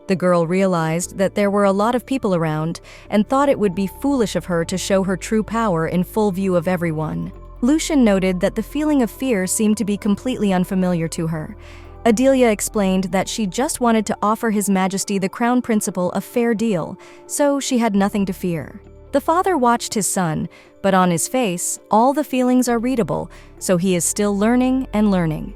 The girl realized that there were a lot of people around and thought it would be foolish of her to show her true power in full view of everyone. Lucian noted that the feeling of fear seemed to be completely unfamiliar to her, Adelia explained that she just wanted to offer His Majesty the Crown Principal a fair deal, so she had nothing to fear. The father watched his son, but on his face, all the feelings are readable, so he is still learning and learning.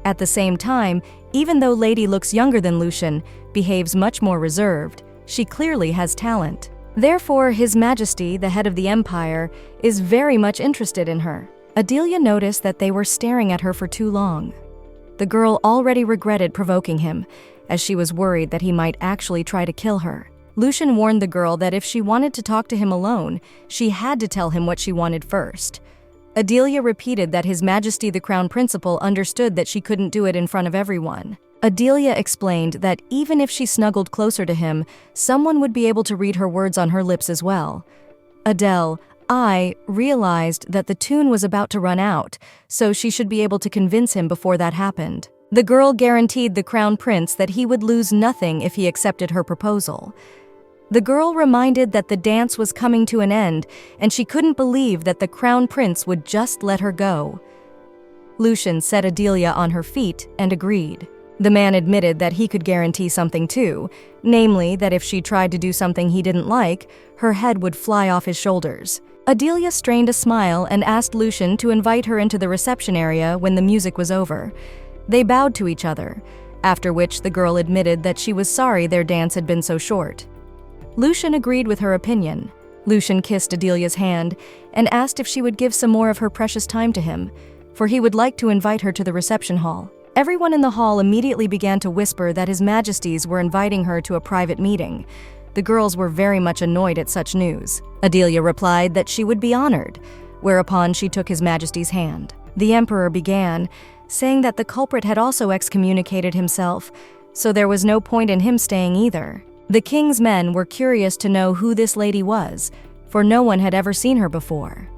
At the same time, even though Lady looks younger than Lucian, behaves much more reserved, she clearly has talent. Therefore, His Majesty, the head of the empire, is very much interested in her. Adelia noticed that they were staring at her for too long. The girl already regretted provoking him, as she was worried that he might actually try to kill her. Lucian warned the girl that if she wanted to talk to him alone, she had to tell him what she wanted first. Adelia repeated that His Majesty the Crown Principal understood that she couldn't do it in front of everyone. Adelia explained that even if she snuggled closer to him, someone would be able to read her words on her lips as well. Adele, I realized that the tune was about to run out, so she should be able to convince him before that happened. The girl guaranteed the Crown Prince that he would lose nothing if he accepted her proposal. The girl reminded that the dance was coming to an end, and she couldn't believe that the Crown Prince would just let her go. Lucian set Adelia on her feet and agreed. The man admitted that he could guarantee something too, namely that if she tried to do something he didn't like, her head would fly off his shoulders. Adelia strained a smile and asked Lucian to invite her into the reception area when the music was over. They bowed to each other, after which the girl admitted that she was sorry their dance had been so short. Lucian agreed with her opinion. Lucian kissed Adelia's hand and asked if she would give some more of her precious time to him, for he would like to invite her to the reception hall. Everyone in the hall immediately began to whisper that His Majesties were inviting her to a private meeting. The girls were very much annoyed at such news. Adelia replied that she would be honored, whereupon she took His Majesty's hand. The Emperor began, saying that the culprit had also excommunicated himself, so there was no point in him staying either. The king's men were curious to know who this lady was, for no one had ever seen her before.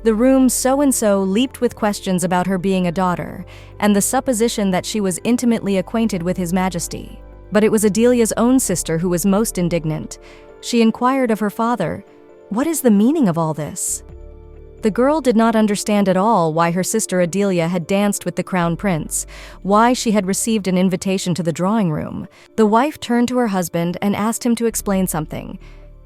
The room so-and-so leaped with questions about her being a daughter, and the supposition that she was intimately acquainted with His Majesty. But it was Adelia's own sister who was most indignant. She inquired of her father, "What is the meaning of all this?" The girl did not understand at all why her sister Adelia had danced with the Crown Prince, why she had received an invitation to the drawing room. The wife turned to her husband and asked him to explain something,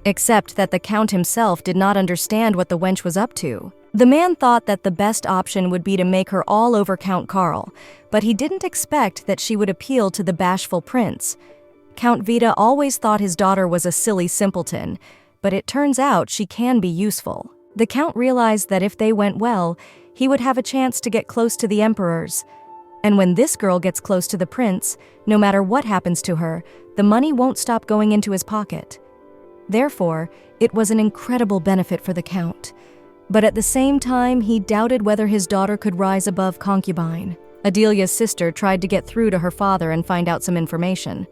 except that the Count himself did not understand what the wench was up to. The man thought that the best option would be to make her all over Count Karl, but he didn't expect that she would appeal to the bashful prince. Count Vita always thought his daughter was a silly simpleton, but it turns out she can be useful. The Count realized that if they went well, he would have a chance to get close to the emperors. And when this girl gets close to the prince, no matter what happens to her, the money won't stop going into his pocket. Therefore, it was an incredible benefit for the Count. But at the same time, he doubted whether his daughter could rise above concubine. Adelia's sister tried to get through to her father and find out some information.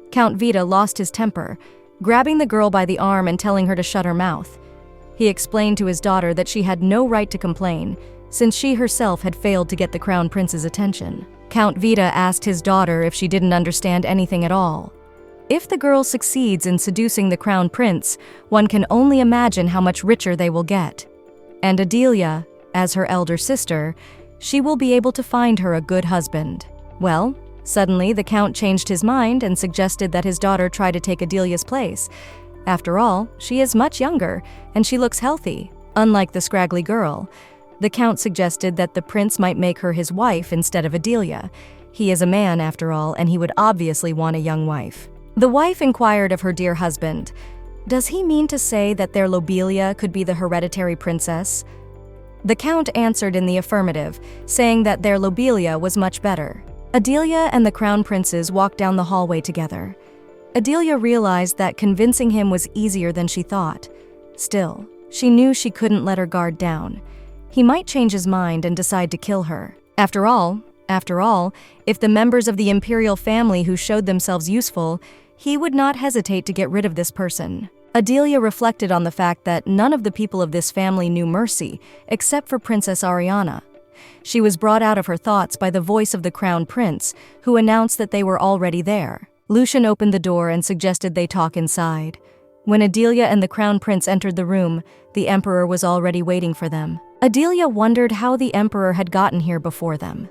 Count Vita lost his temper, grabbing the girl by the arm and telling her to shut her mouth. He explained to his daughter that she had no right to complain, since she herself had failed to get the Crown Prince's attention. Count Vita asked his daughter if she didn't understand anything at all. If the girl succeeds in seducing the Crown Prince, one can only imagine how much richer they will get. And Adelia, as her elder sister, she will be able to find her a good husband. Well, suddenly the Count changed his mind and suggested that his daughter try to take Adelia's place. After all, she is much younger, and she looks healthy, unlike the scraggly girl. The Count suggested that the prince might make her his wife instead of Adelia. He is a man, after all, and he would obviously want a young wife. The wife inquired of her dear husband, "Does he mean to say that their Lobelia could be the hereditary princess?" The Count answered in the affirmative, saying that their Lobelia was much better. Adelia and the Crown Princes walked down the hallway together. Adelia realized that convincing him was easier than she thought. Still, she knew she couldn't let her guard down. He might change his mind and decide to kill her. After all, if the members of the Imperial family who showed themselves useful, he would not hesitate to get rid of this person. Adelia reflected on the fact that none of the people of this family knew mercy, except for Princess Ariana. She was brought out of her thoughts by the voice of the Crown Prince, who announced that they were already there. Lucian opened the door and suggested they talk inside. When Adelia and the Crown Prince entered the room, the Emperor was already waiting for them. Adelia wondered how the Emperor had gotten here before them.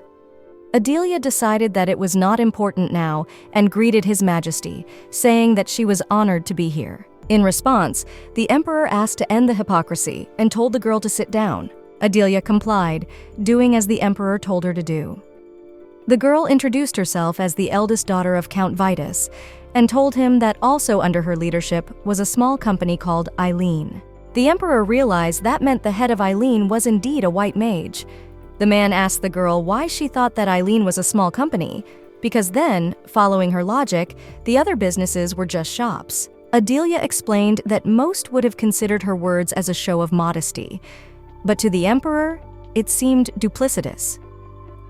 Adelia decided that it was not important now and greeted His Majesty, saying that she was honored to be here. In response, the emperor asked to end the hypocrisy and told the girl to sit down. Adelia complied, doing as the emperor told her to do. The girl introduced herself as the eldest daughter of Count Vitus and told him that also under her leadership was a small company called Eileene. The emperor realized that meant the head of Eileene was indeed a white mage. The man asked the girl why she thought that Eileene was a small company, because then, following her logic, the other businesses were just shops. Adelia explained that most would have considered her words as a show of modesty, but to the emperor, it seemed duplicitous.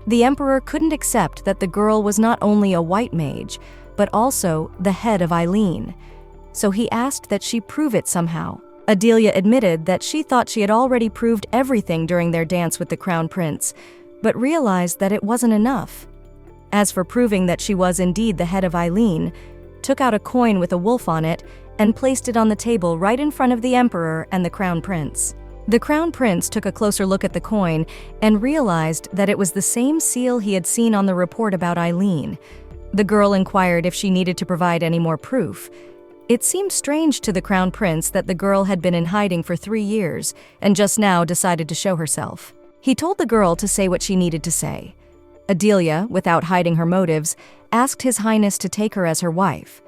The emperor couldn't accept that the girl was not only a white mage, but also the head of Eileene, so he asked that she prove it somehow. Adelia admitted that she thought she had already proved everything during their dance with the crown prince, but realized that it wasn't enough. As for proving that she was indeed the head of Eileene, took out a coin with a wolf on it and placed it on the table right in front of the emperor and the crown prince. The crown prince took a closer look at the coin and realized that it was the same seal he had seen on the report about Eileene. The girl inquired if she needed to provide any more proof. It seemed strange to the crown prince that the girl had been in hiding for 3 years and just now decided to show herself. He told the girl to say what she needed to say. Adelia, without hiding her motives, asked His Highness to take her as her wife.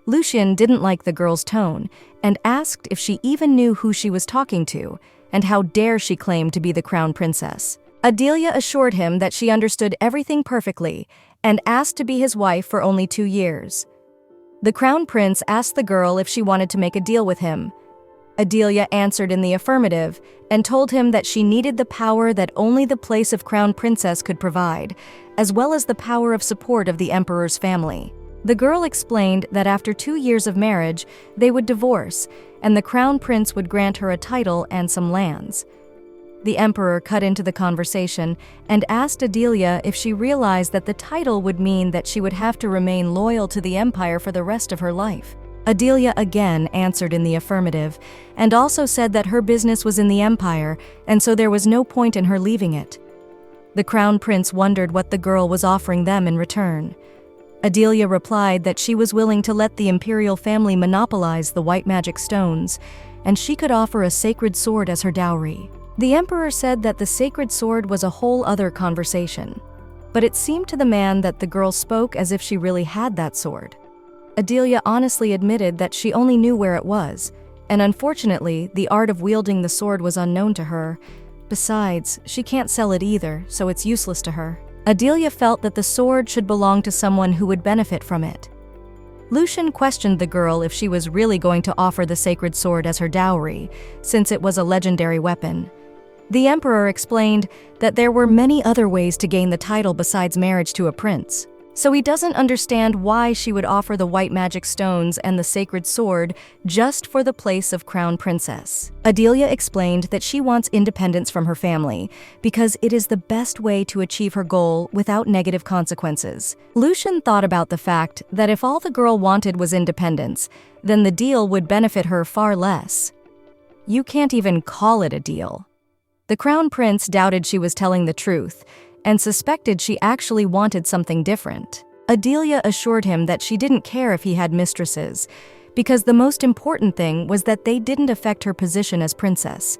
Lucian didn't like the girl's tone and asked if she even knew who she was talking to and how dare she claim to be the crown princess. Adelia assured him that she understood everything perfectly and asked to be his wife for only 2 years. The crown prince asked the girl if she wanted to make a deal with him. Adelia answered in the affirmative and told him that she needed the power that only the place of crown princess could provide, as well as the power of support of the emperor's family. The girl explained that after 2 years of marriage, they would divorce, and the crown prince would grant her a title and some lands. The emperor cut into the conversation and asked Adelia if she realized that the title would mean that she would have to remain loyal to the empire for the rest of her life. Adelia again answered in the affirmative, and also said that her business was in the empire, and so there was no point in her leaving it. The crown prince wondered what the girl was offering them in return. Adelia replied that she was willing to let the Imperial family monopolize the white magic stones, and she could offer a sacred sword as her dowry. The emperor said that the sacred sword was a whole other conversation, but it seemed to the man that the girl spoke as if she really had that sword. Adelia honestly admitted that she only knew where it was, and unfortunately, the art of wielding the sword was unknown to her. Besides, she can't sell it either, so it's useless to her. Adelia felt that the sword should belong to someone who would benefit from it. Lucian questioned the girl if she was really going to offer the sacred sword as her dowry, since it was a legendary weapon. The emperor explained that there were many other ways to gain the title besides marriage to a prince, so he doesn't understand why she would offer the white magic stones and the sacred sword just for the place of crown princess. Adelia explained that she wants independence from her family because it is the best way to achieve her goal without negative consequences. Lucian thought about the fact that if all the girl wanted was independence, then the deal would benefit her far less. You can't even call it a deal. The crown prince doubted she was telling the truth and suspected she actually wanted something different. Adelia assured him that she didn't care if he had mistresses, because the most important thing was that they didn't affect her position as princess.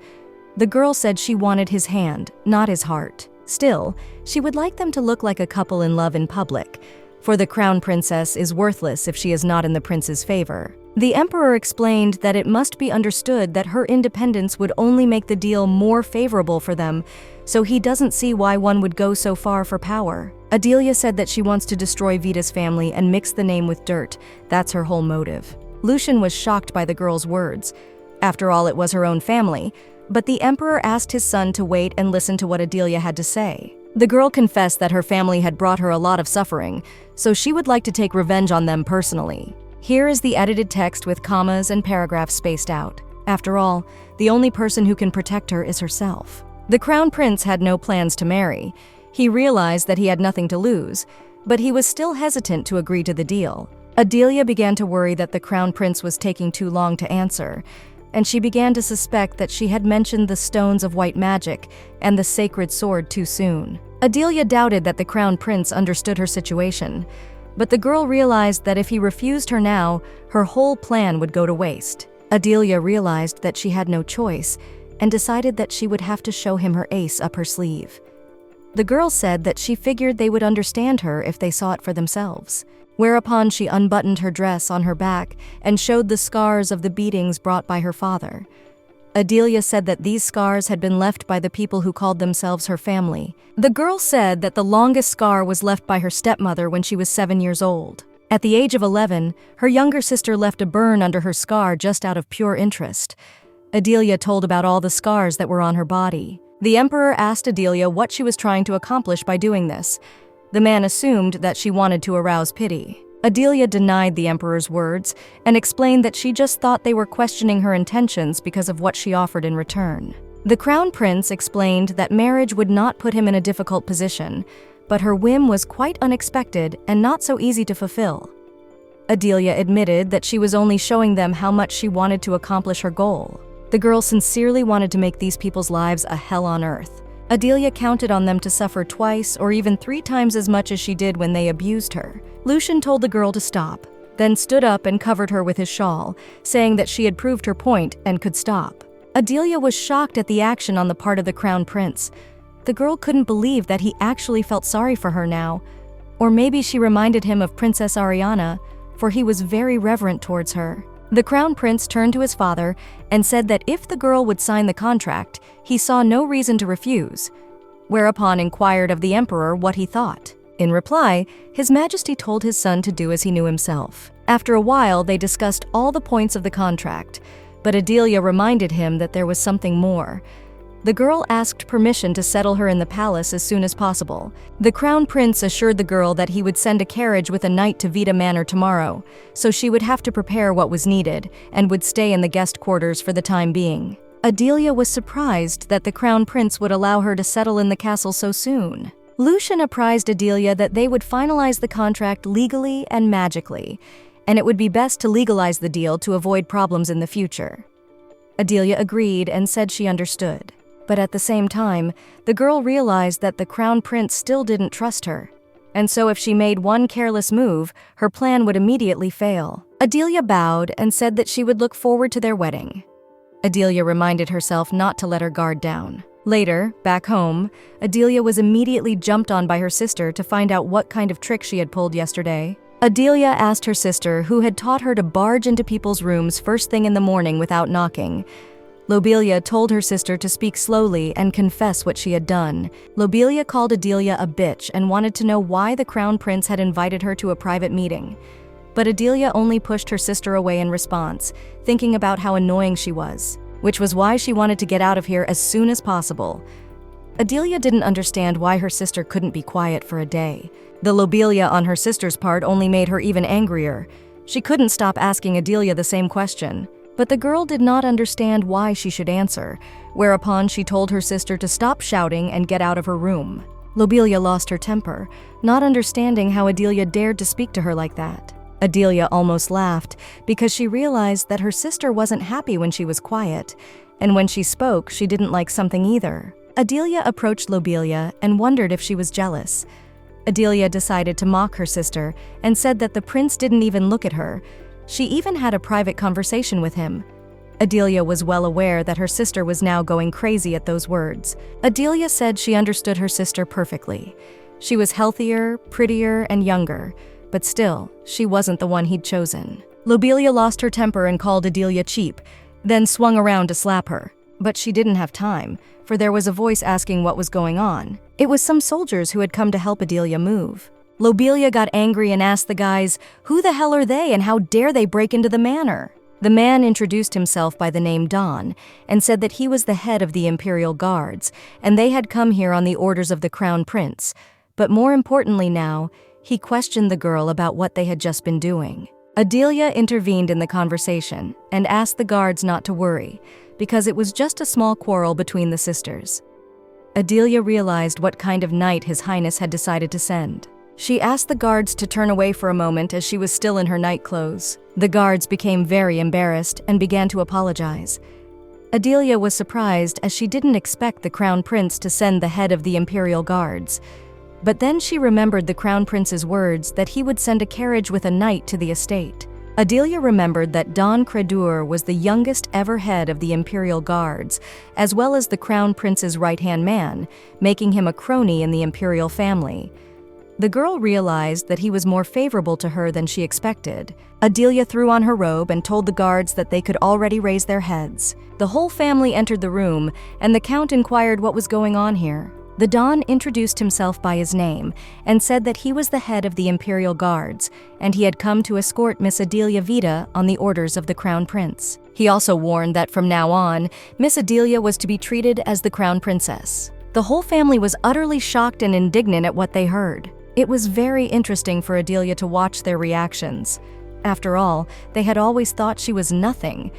The girl said she wanted his hand, not his heart. Still, she would like them to look like a couple in love in public, for the crown princess is worthless if she is not in the prince's favor. The emperor explained that it must be understood that her independence would only make the deal more favorable for them, so he doesn't see why one would go so far for power. Adelia said that she wants to destroy Vita's family and mix the name with dirt. That's her whole motive. Lucian was shocked by the girl's words. After all, it was her own family, but the emperor asked his son to wait and listen to what Adelia had to say. The girl confessed that her family had brought her a lot of suffering, so she would like to take revenge on them personally. Here is the edited text with commas and paragraphs spaced out. After all, the only person who can protect her is herself. The crown prince had no plans to marry. He realized that he had nothing to lose, but he was still hesitant to agree to the deal. Adelia began to worry that the crown prince was taking too long to answer, and she began to suspect that she had mentioned the stones of white magic and the sacred sword too soon. Adelia doubted that the crown prince understood her situation, but the girl realized that if he refused her now, her whole plan would go to waste. Adelia realized that she had no choice and decided that she would have to show him her ace up her sleeve. The girl said that she figured they would understand her if they saw it for themselves, whereupon she unbuttoned her dress on her back and showed the scars of the beatings brought by her father. Adelia said that these scars had been left by the people who called themselves her family. The girl said that the longest scar was left by her stepmother when she was 7 years old. At the age of 11, her younger sister left a burn under her scar just out of pure interest. Adelia told about all the scars that were on her body. The emperor asked Adelia what she was trying to accomplish by doing this. The man assumed that she wanted to arouse pity. Adelia denied the emperor's words and explained that she just thought they were questioning her intentions because of what she offered in return. The crown prince explained that marriage would not put him in a difficult position, but her whim was quite unexpected and not so easy to fulfill. Adelia admitted that she was only showing them how much she wanted to accomplish her goal. The girl sincerely wanted to make these people's lives a hell on earth. Adelia counted on them to suffer twice or even 3 times as much as she did when they abused her. Lucian told the girl to stop, then stood up and covered her with his shawl, saying that she had proved her point and could stop. Adelia was shocked at the action on the part of the crown prince. The girl couldn't believe that he actually felt sorry for her now. Or maybe she reminded him of Princess Ariana, for he was very reverent towards her. The crown prince turned to his father and said that if the girl would sign the contract, he saw no reason to refuse, whereupon inquired of the emperor what he thought. In reply, His Majesty told his son to do as he knew himself. After a while, they discussed all the points of the contract, but Adelia reminded him that there was something more. The girl asked permission to settle her in the palace as soon as possible. The crown prince assured the girl that he would send a carriage with a knight to Vita Manor tomorrow, so she would have to prepare what was needed and would stay in the guest quarters for the time being. Adelia was surprised that the crown prince would allow her to settle in the castle so soon. Lucian apprised Adelia that they would finalize the contract legally and magically, and it would be best to legalize the deal to avoid problems in the future. Adelia agreed and said she understood. But at the same time, the girl realized that the crown prince still didn't trust her, and so if she made one careless move, her plan would immediately fail. Adelia bowed and said that she would look forward to their wedding. Adelia reminded herself not to let her guard down. Later, back home, Adelia was immediately jumped on by her sister to find out what kind of trick she had pulled yesterday. Adelia asked her sister, who had taught her to barge into people's rooms first thing in the morning without knocking. Lobelia told her sister to speak slowly and confess what she had done. Lobelia called Adelia a bitch and wanted to know why the crown prince had invited her to a private meeting. But Adelia only pushed her sister away in response, thinking about how annoying she was, which was why she wanted to get out of here as soon as possible. Adelia didn't understand why her sister couldn't be quiet for a day. The Lobelia on her sister's part only made her even angrier. She couldn't stop asking Adelia the same question. But the girl did not understand why she should answer, whereupon she told her sister to stop shouting and get out of her room. Lobelia lost her temper, not understanding how Adelia dared to speak to her like that. Adelia almost laughed because she realized that her sister wasn't happy when she was quiet, and when she spoke, she didn't like something either. Adelia approached Lobelia and wondered if she was jealous. Adelia decided to mock her sister and said that the prince didn't even look at her. She even had a private conversation with him. Adelia was well aware that her sister was now going crazy at those words. Adelia said she understood her sister perfectly. She was healthier, prettier, and younger, but still, she wasn't the one he'd chosen. Lobelia lost her temper and called Adelia cheap, then swung around to slap her. But she didn't have time, for there was a voice asking what was going on. It was some soldiers who had come to help Adelia move. Lobelia got angry and asked the guys, who the hell are they and how dare they break into the manor? The man introduced himself by the name Don and said that he was the head of the Imperial Guards, and they had come here on the orders of the Crown Prince. But more importantly now, he questioned the girl about what they had just been doing. Adelia intervened in the conversation and asked the guards not to worry, because it was just a small quarrel between the sisters. Adelia realized what kind of knight His Highness had decided to send. She asked the guards to turn away for a moment as she was still in her night clothes. The guards became very embarrassed and began to apologize. Adelia was surprised as she didn't expect the Crown Prince to send the head of the Imperial Guards. But then she remembered the Crown Prince's words that he would send a carriage with a knight to the estate. Adelia remembered that Don Credur was the youngest ever head of the Imperial Guards, as well as the Crown Prince's right-hand man, making him a crony in the Imperial family. The girl realized that he was more favorable to her than she expected. Adelia threw on her robe and told the guards that they could already raise their heads. The whole family entered the room, and the Count inquired what was going on here. The Don introduced himself by his name and said that he was the head of the Imperial Guards, and he had come to escort Miss Adelia Vida on the orders of the Crown Prince. He also warned that from now on, Miss Adelia was to be treated as the Crown Princess. The whole family was utterly shocked and indignant at what they heard. It was very interesting for Adelia to watch their reactions. After all, they had always thought she was nothing,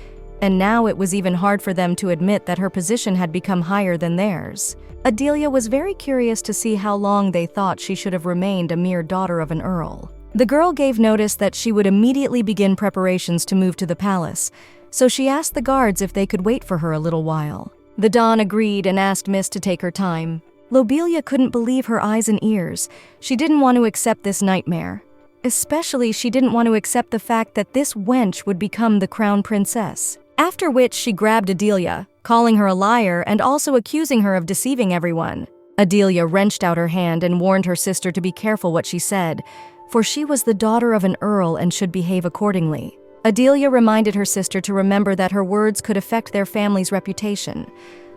and now it was even hard for them to admit that her position had become higher than theirs. Adelia was very curious to see how long they thought she should have remained a mere daughter of an earl. The girl gave notice that she would immediately begin preparations to move to the palace, so she asked the guards if they could wait for her a little while. The Don agreed and asked Miss to take her time. Lobelia couldn't believe her eyes and ears. She didn't want to accept this nightmare. Especially, she didn't want to accept the fact that this wench would become the Crown Princess. After which she grabbed Adelia, calling her a liar and also accusing her of deceiving everyone. Adelia wrenched out her hand and warned her sister to be careful what she said, for she was the daughter of an earl and should behave accordingly. Adelia reminded her sister to remember that her words could affect their family's reputation.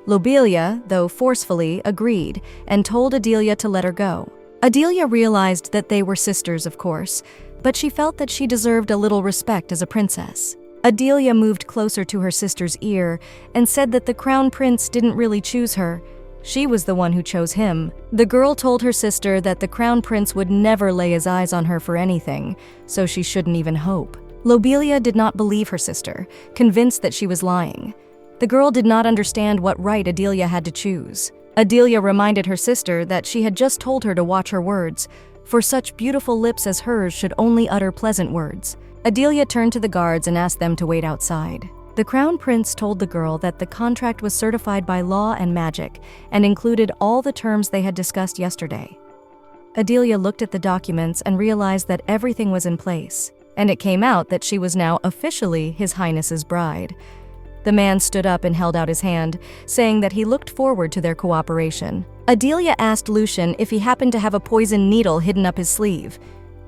Lobelia, though forcefully, agreed and told Adelia to let her go. Adelia realized that they were sisters, of course, but she felt that she deserved a little respect as a princess. Adelia moved closer to her sister's ear and said that the Crown Prince didn't really choose her. She was the one who chose him. The girl told her sister that the Crown Prince would never lay his eyes on her for anything, so she shouldn't even hope. Lobelia did not believe her sister, convinced that she was lying. The girl did not understand what right Adelia had to choose. Adelia reminded her sister that she had just told her to watch her words, for such beautiful lips as hers should only utter pleasant words. Adelia turned to the guards and asked them to wait outside. The Crown Prince told the girl that the contract was certified by law and magic and included all the terms they had discussed yesterday. Adelia looked at the documents and realized that everything was in place, and it came out that she was now officially His Highness's bride. The man stood up and held out his hand, saying that he looked forward to their cooperation. Adelia asked Lucian if he happened to have a poison needle hidden up his sleeve.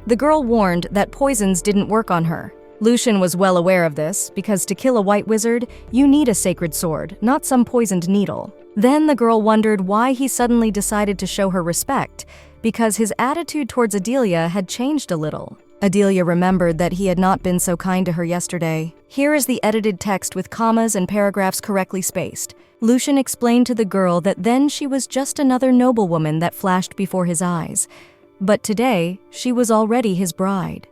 The girl warned that poisons didn't work on her. Lucian was well aware of this, because to kill a white wizard, you need a sacred sword, not some poisoned needle. Then the girl wondered why he suddenly decided to show her respect, because his attitude towards Adelia had changed a little. Adelia remembered that he had not been so kind to her yesterday. Here is the edited text with commas and paragraphs correctly spaced. Lucian explained to the girl that then she was just another noblewoman that flashed before his eyes. But today, she was already his bride.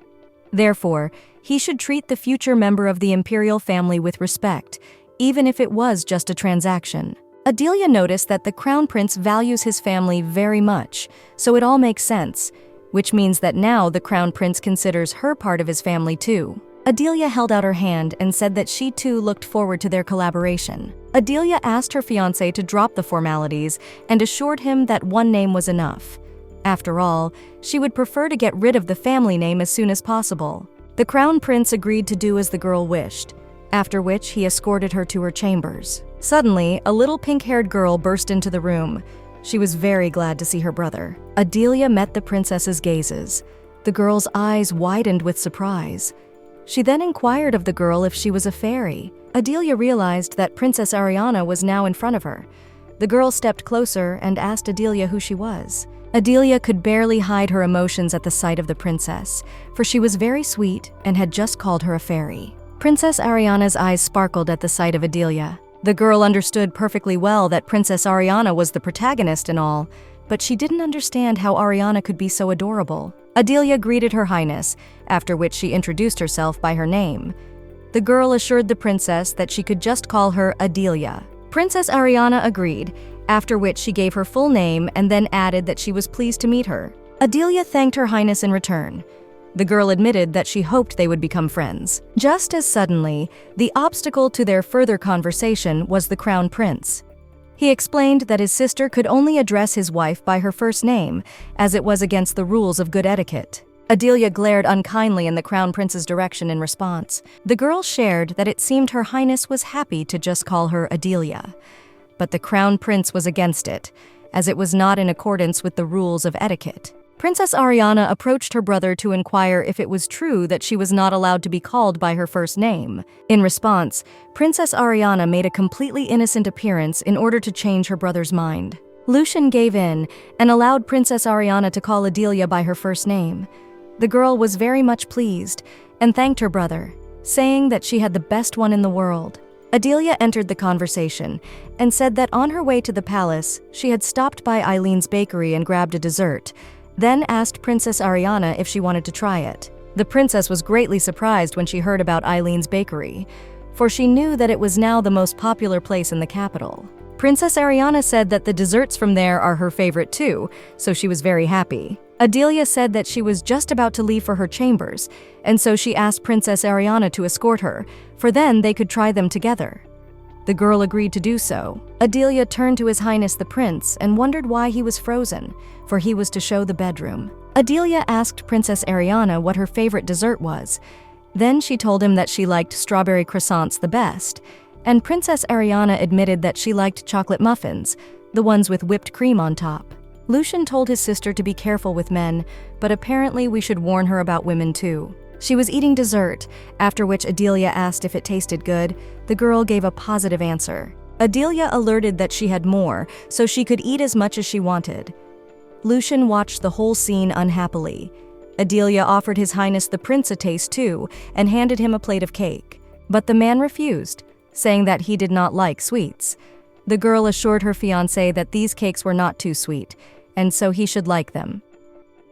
Therefore, he should treat the future member of the Imperial family with respect, even if it was just a transaction. Adelia noticed that the Crown Prince values his family very much, so it all makes sense, which means that now the Crown Prince considers her part of his family too. Adelia held out her hand and said that she too looked forward to their collaboration. Adelia asked her fiancé to drop the formalities and assured him that one name was enough. After all, she would prefer to get rid of the family name as soon as possible. The Crown Prince agreed to do as the girl wished, after which he escorted her to her chambers. Suddenly, a little pink-haired girl burst into the room. She was very glad to see her brother. Adelia met the princess's gazes. The girl's eyes widened with surprise. She then inquired of the girl if she was a fairy. Adelia realized that Princess Ariana was now in front of her. The girl stepped closer and asked Adelia who she was. Adelia could barely hide her emotions at the sight of the princess, for she was very sweet and had just called her a fairy. Princess Ariana's eyes sparkled at the sight of Adelia. The girl understood perfectly well that Princess Ariana was the protagonist and all, but she didn't understand how Ariana could be so adorable. Adelia greeted her highness, after which she introduced herself by her name. The girl assured the princess that she could just call her Adelia. Princess Ariana agreed, after which she gave her full name and then added that she was pleased to meet her. Adelia thanked her highness in return. The girl admitted that she hoped they would become friends. Just as suddenly, the obstacle to their further conversation was the crown prince. He explained that his sister could only address his wife by her first name, as it was against the rules of good etiquette. Eileene glared unkindly in the crown prince's direction in response. The girl shared that it seemed Her Highness was happy to just call her Eileene. But the crown prince was against it, as it was not in accordance with the rules of etiquette. Princess Ariana approached her brother to inquire if it was true that she was not allowed to be called by her first name. In response, Princess Ariana made a completely innocent appearance in order to change her brother's mind. Lucian gave in and allowed Princess Ariana to call Eileene by her first name. The girl was very much pleased and thanked her brother, saying that she had the best one in the world. Eileene entered the conversation and said that on her way to the palace, she had stopped by Eileene's bakery and grabbed a dessert, then asked Princess Ariana if she wanted to try it. The princess was greatly surprised when she heard about Eileene's bakery, for she knew that it was now the most popular place in the capital. Princess Ariana said that the desserts from there are her favorite too, so she was very happy. Eileene said that she was just about to leave for her chambers, and so she asked Princess Ariana to escort her, for then they could try them together. The girl agreed to do so. Eileene turned to His Highness the Prince and wondered why he was frozen, for he was to show the bedroom. Eileene asked Princess Ariana what her favorite dessert was. Then she told him that she liked strawberry croissants the best, and Princess Ariana admitted that she liked chocolate muffins, the ones with whipped cream on top. Lucian told his sister to be careful with men, but apparently we should warn her about women too. She was eating dessert, after which Eileene asked if it tasted good. The girl gave a positive answer. Eileene alerted that she had more, so she could eat as much as she wanted. Lucian watched the whole scene unhappily. Eileene offered His Highness the Prince a taste too, and handed him a plate of cake. But the man refused, saying that he did not like sweets. The girl assured her fiancé that these cakes were not too sweet, and so he should like them.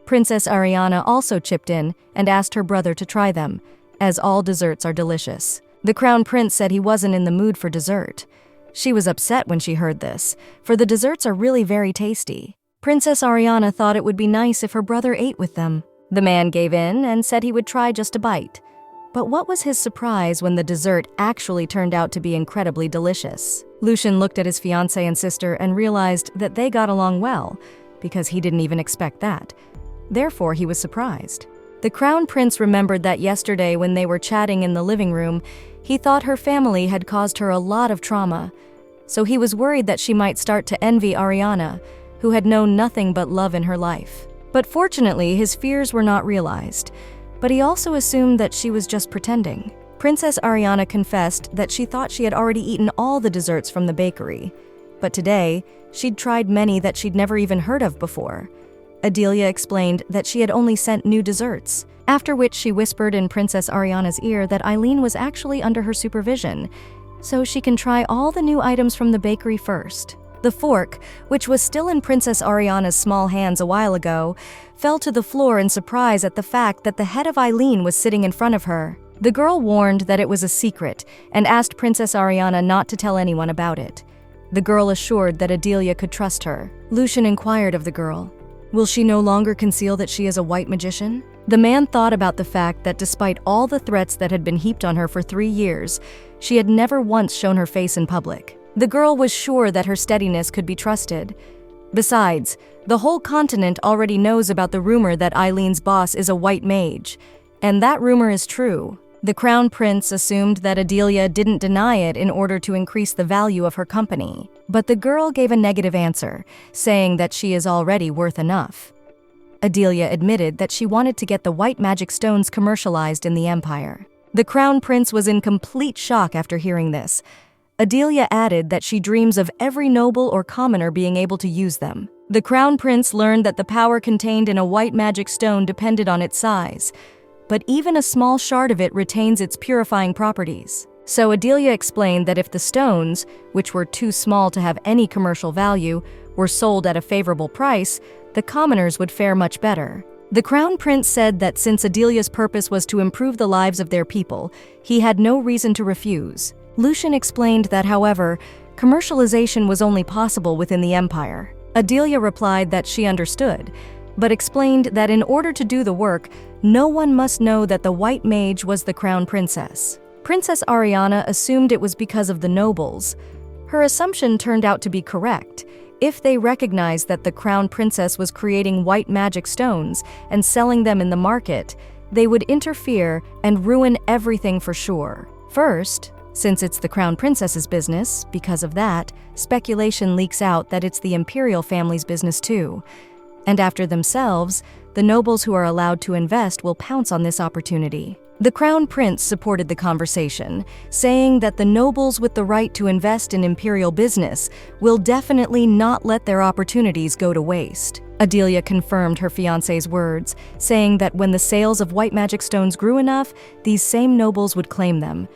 Princess Ariana also chipped in and asked her brother to try them, as all desserts are delicious. The crown prince said he wasn't in the mood for dessert. She was upset when she heard this, for the desserts are really very tasty. Princess Ariana thought it would be nice if her brother ate with them. The man gave in and said he would try just a bite. But what was his surprise when the dessert actually turned out to be incredibly delicious? Lucian looked at his fiancé and sister and realized that they got along well, because he didn't even expect that. Therefore, he was surprised. The crown prince remembered that yesterday when they were chatting in the living room, he thought her family had caused her a lot of trauma, so he was worried that she might start to envy Ariana, who had known nothing but love in her life. But fortunately, his fears were not realized, but he also assumed that she was just pretending. Princess Ariana confessed that she thought she had already eaten all the desserts from the bakery, but today, she'd tried many that she'd never even heard of before. Eileene explained that she had only sent new desserts, after which she whispered in Princess Ariana's ear that Eileene was actually under her supervision, so she can try all the new items from the bakery first. The fork, which was still in Princess Ariana's small hands a while ago, fell to the floor in surprise at the fact that the head of Eileene was sitting in front of her. The girl warned that it was a secret and asked Princess Ariana not to tell anyone about it. The girl assured that Eileene could trust her. Lucian inquired of the girl, "Will she no longer conceal that she is a white magician?" The man thought about the fact that despite all the threats that had been heaped on her for 3 years, she had never once shown her face in public. The girl was sure that her steadiness could be trusted. Besides, the whole continent already knows about the rumor that Eileene's boss is a white mage, and that rumor is true. The crown prince assumed that Eileene didn't deny it in order to increase the value of her company, but the girl gave a negative answer, saying that she is already worth enough. Eileene admitted that she wanted to get the white magic stones commercialized in the empire. The crown prince was in complete shock after hearing this. Eileene added that she dreams of every noble or commoner being able to use them. The crown prince learned that the power contained in a white magic stone depended on its size, but even a small shard of it retains its purifying properties. So Eileene explained that if the stones, which were too small to have any commercial value, were sold at a favorable price, the commoners would fare much better. The crown prince said that since Eilene's purpose was to improve the lives of their people, he had no reason to refuse. Lucian explained that, however, commercialization was only possible within the empire. Eileene replied that she understood, but explained that in order to do the work, no one must know that the white mage was the crown princess. Princess Ariana assumed it was because of the nobles. Her assumption turned out to be correct. If they recognized that the crown princess was creating white magic stones and selling them in the market, they would interfere and ruin everything for sure. First, since it's the crown princess's business, because of that, speculation leaks out that it's the Imperial family's business too. And after themselves, the nobles who are allowed to invest will pounce on this opportunity. The crown prince supported the conversation, saying that the nobles with the right to invest in imperial business will definitely not let their opportunities go to waste. Eileene confirmed her fiancé's words, saying that when the sales of white magic stones grew enough, these same nobles would claim them.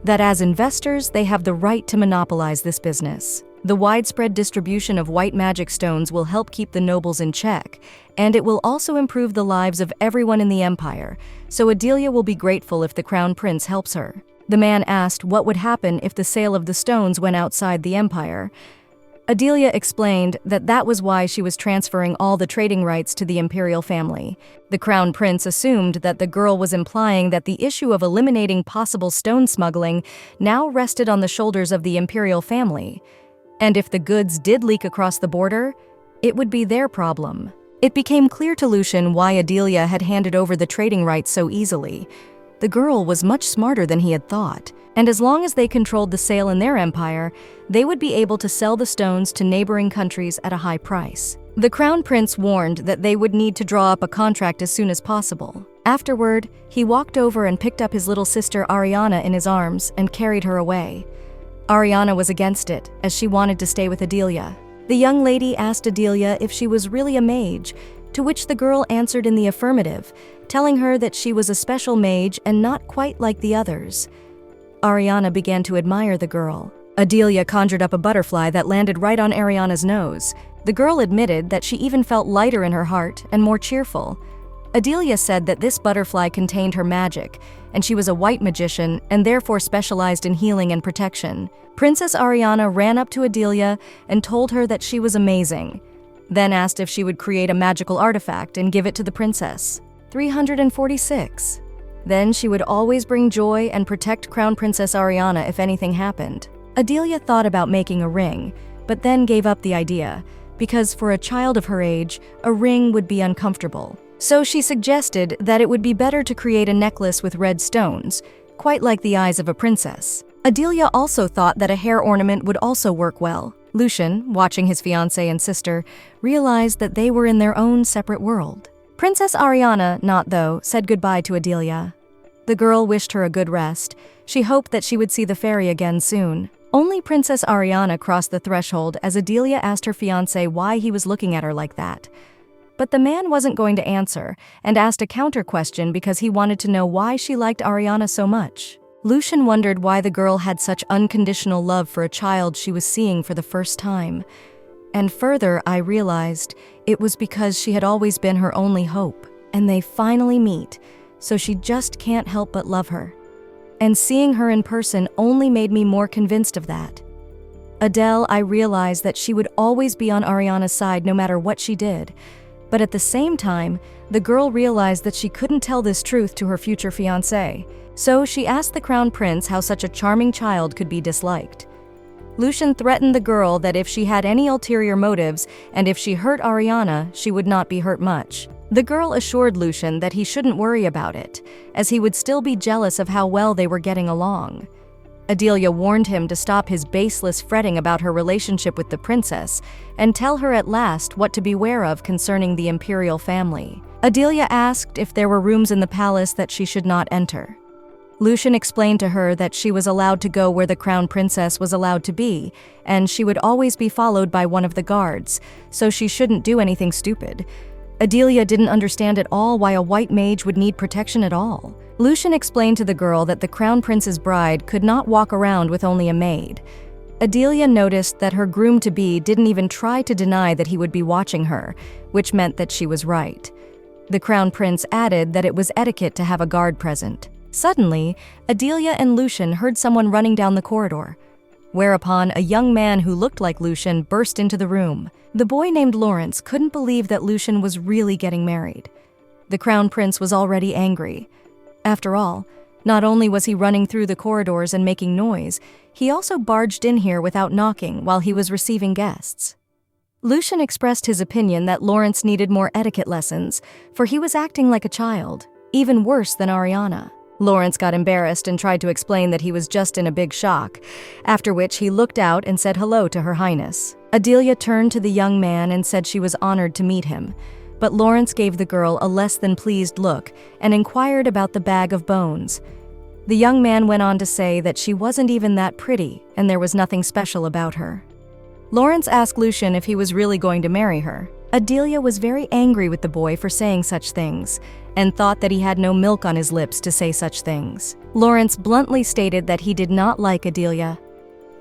That as investors, they have the right to monopolize this business. The widespread distribution of white magic stones will help keep the nobles in check, and it will also improve the lives of everyone in the empire, so Eileene will be grateful if the crown prince helps her. The man asked what would happen if the sale of the stones went outside the empire. Eileene explained that that was why she was transferring all the trading rights to the imperial family. The crown prince assumed that the girl was implying that the issue of eliminating possible stone smuggling now rested on the shoulders of the imperial family. And if the goods did leak across the border, it would be their problem. It became clear to Lucian why Eileene had handed over the trading rights so easily. The girl was much smarter than he had thought, and as long as they controlled the sale in their empire, they would be able to sell the stones to neighboring countries at a high price. The crown prince warned that they would need to draw up a contract as soon as possible. Afterward, he walked over and picked up his little sister Ariana in his arms and carried her away. Ariana was against it, as she wanted to stay with Eileene. The young lady asked Eileene if she was really a mage, to which the girl answered in the affirmative, telling her that she was a special mage and not quite like the others. Ariana began to admire the girl. Eileene conjured up a butterfly that landed right on Ariana's nose. The girl admitted that she even felt lighter in her heart and more cheerful. Eileene said that this butterfly contained her magic, and she was a white magician and therefore specialized in healing and protection. Princess Ariana ran up to Eileene and told her that she was amazing, then asked if she would create a magical artifact and give it to the princess. 346. Then she would always bring joy and protect Crown Princess Ariana if anything happened. Eileene thought about making a ring, but then gave up the idea, because for a child of her age, a ring would be uncomfortable. So she suggested that it would be better to create a necklace with red stones, quite like the eyes of a princess. Eileene also thought that a hair ornament would also work well. Lucian, watching his fiancée and sister, realized that they were in their own separate world. Princess Ariana, not though, said goodbye to Eileene. The girl wished her a good rest. She hoped that she would see the fairy again soon. Only Princess Ariana crossed the threshold as Eileene asked her fiancé why he was looking at her like that. But the man wasn't going to answer, and asked a counter question because he wanted to know why she liked Ariana so much. Lucian wondered why the girl had such unconditional love for a child she was seeing for the first time. And further, I realized it was because she had always been her only hope, and they finally meet, so she just can't help but love her. And seeing her in person only made me more convinced of that. Adele, I realized that she would always be on Ariana's side no matter what she did. But at the same time, the girl realized that she couldn't tell this truth to her future fiancé. So she asked the crown prince how such a charming child could be disliked. Lucian threatened the girl that if she had any ulterior motives and if she hurt Ariana, she would not be hurt much. The girl assured Lucian that he shouldn't worry about it, as he would still be jealous of how well they were getting along. Eileene warned him to stop his baseless fretting about her relationship with the princess and tell her at last what to beware of concerning the imperial family. Eileene asked if there were rooms in the palace that she should not enter. Lucian explained to her that she was allowed to go where the crown princess was allowed to be, and she would always be followed by one of the guards, so she shouldn't do anything stupid. Eileene didn't understand at all why a white mage would need protection at all. Lucian explained to the girl that the crown prince's bride could not walk around with only a maid. Eileene noticed that her groom-to-be didn't even try to deny that he would be watching her, which meant that she was right. The crown prince added that it was etiquette to have a guard present. Suddenly, Eileene and Lucian heard someone running down the corridor. whereupon a young man who looked like Lucian burst into the room. The boy named Lawrence couldn't believe that Lucian was really getting married. The crown prince was already angry. After all, not only was he running through the corridors and making noise, he also barged in here without knocking while he was receiving guests. Lucian expressed his opinion that Lawrence needed more etiquette lessons, for he was acting like a child, even worse than Ariana. Lawrence got embarrassed and tried to explain that he was just in a big shock, after which he looked out and said hello to Her Highness. Adelia turned to the young man and said she was honored to meet him, but Lawrence gave the girl a less than pleased look and inquired about the bag of bones. The young man went on to say that she wasn't even that pretty and there was nothing special about her. Lawrence asked Lucian if he was really going to marry her. Adelia was very angry with the boy for saying such things and thought that he had no milk on his lips to say such things. Lawrence bluntly stated that he did not like Adelia.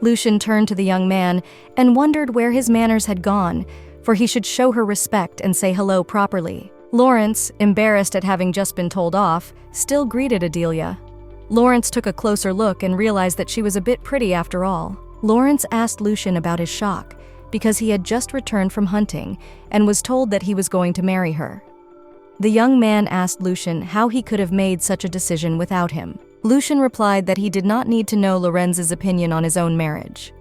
Lucian turned to the young man and wondered where his manners had gone, for he should show her respect and say hello properly. Lawrence, embarrassed at having just been told off, still greeted Adelia. Lawrence took a closer look and realized that she was a bit pretty after all. Lawrence asked Lucian about his shock, because he had just returned from hunting and was told that he was going to marry her. The young man asked Lucian how he could have made such a decision without him. Lucian replied that he did not need to know Lorenz's opinion on his own marriage.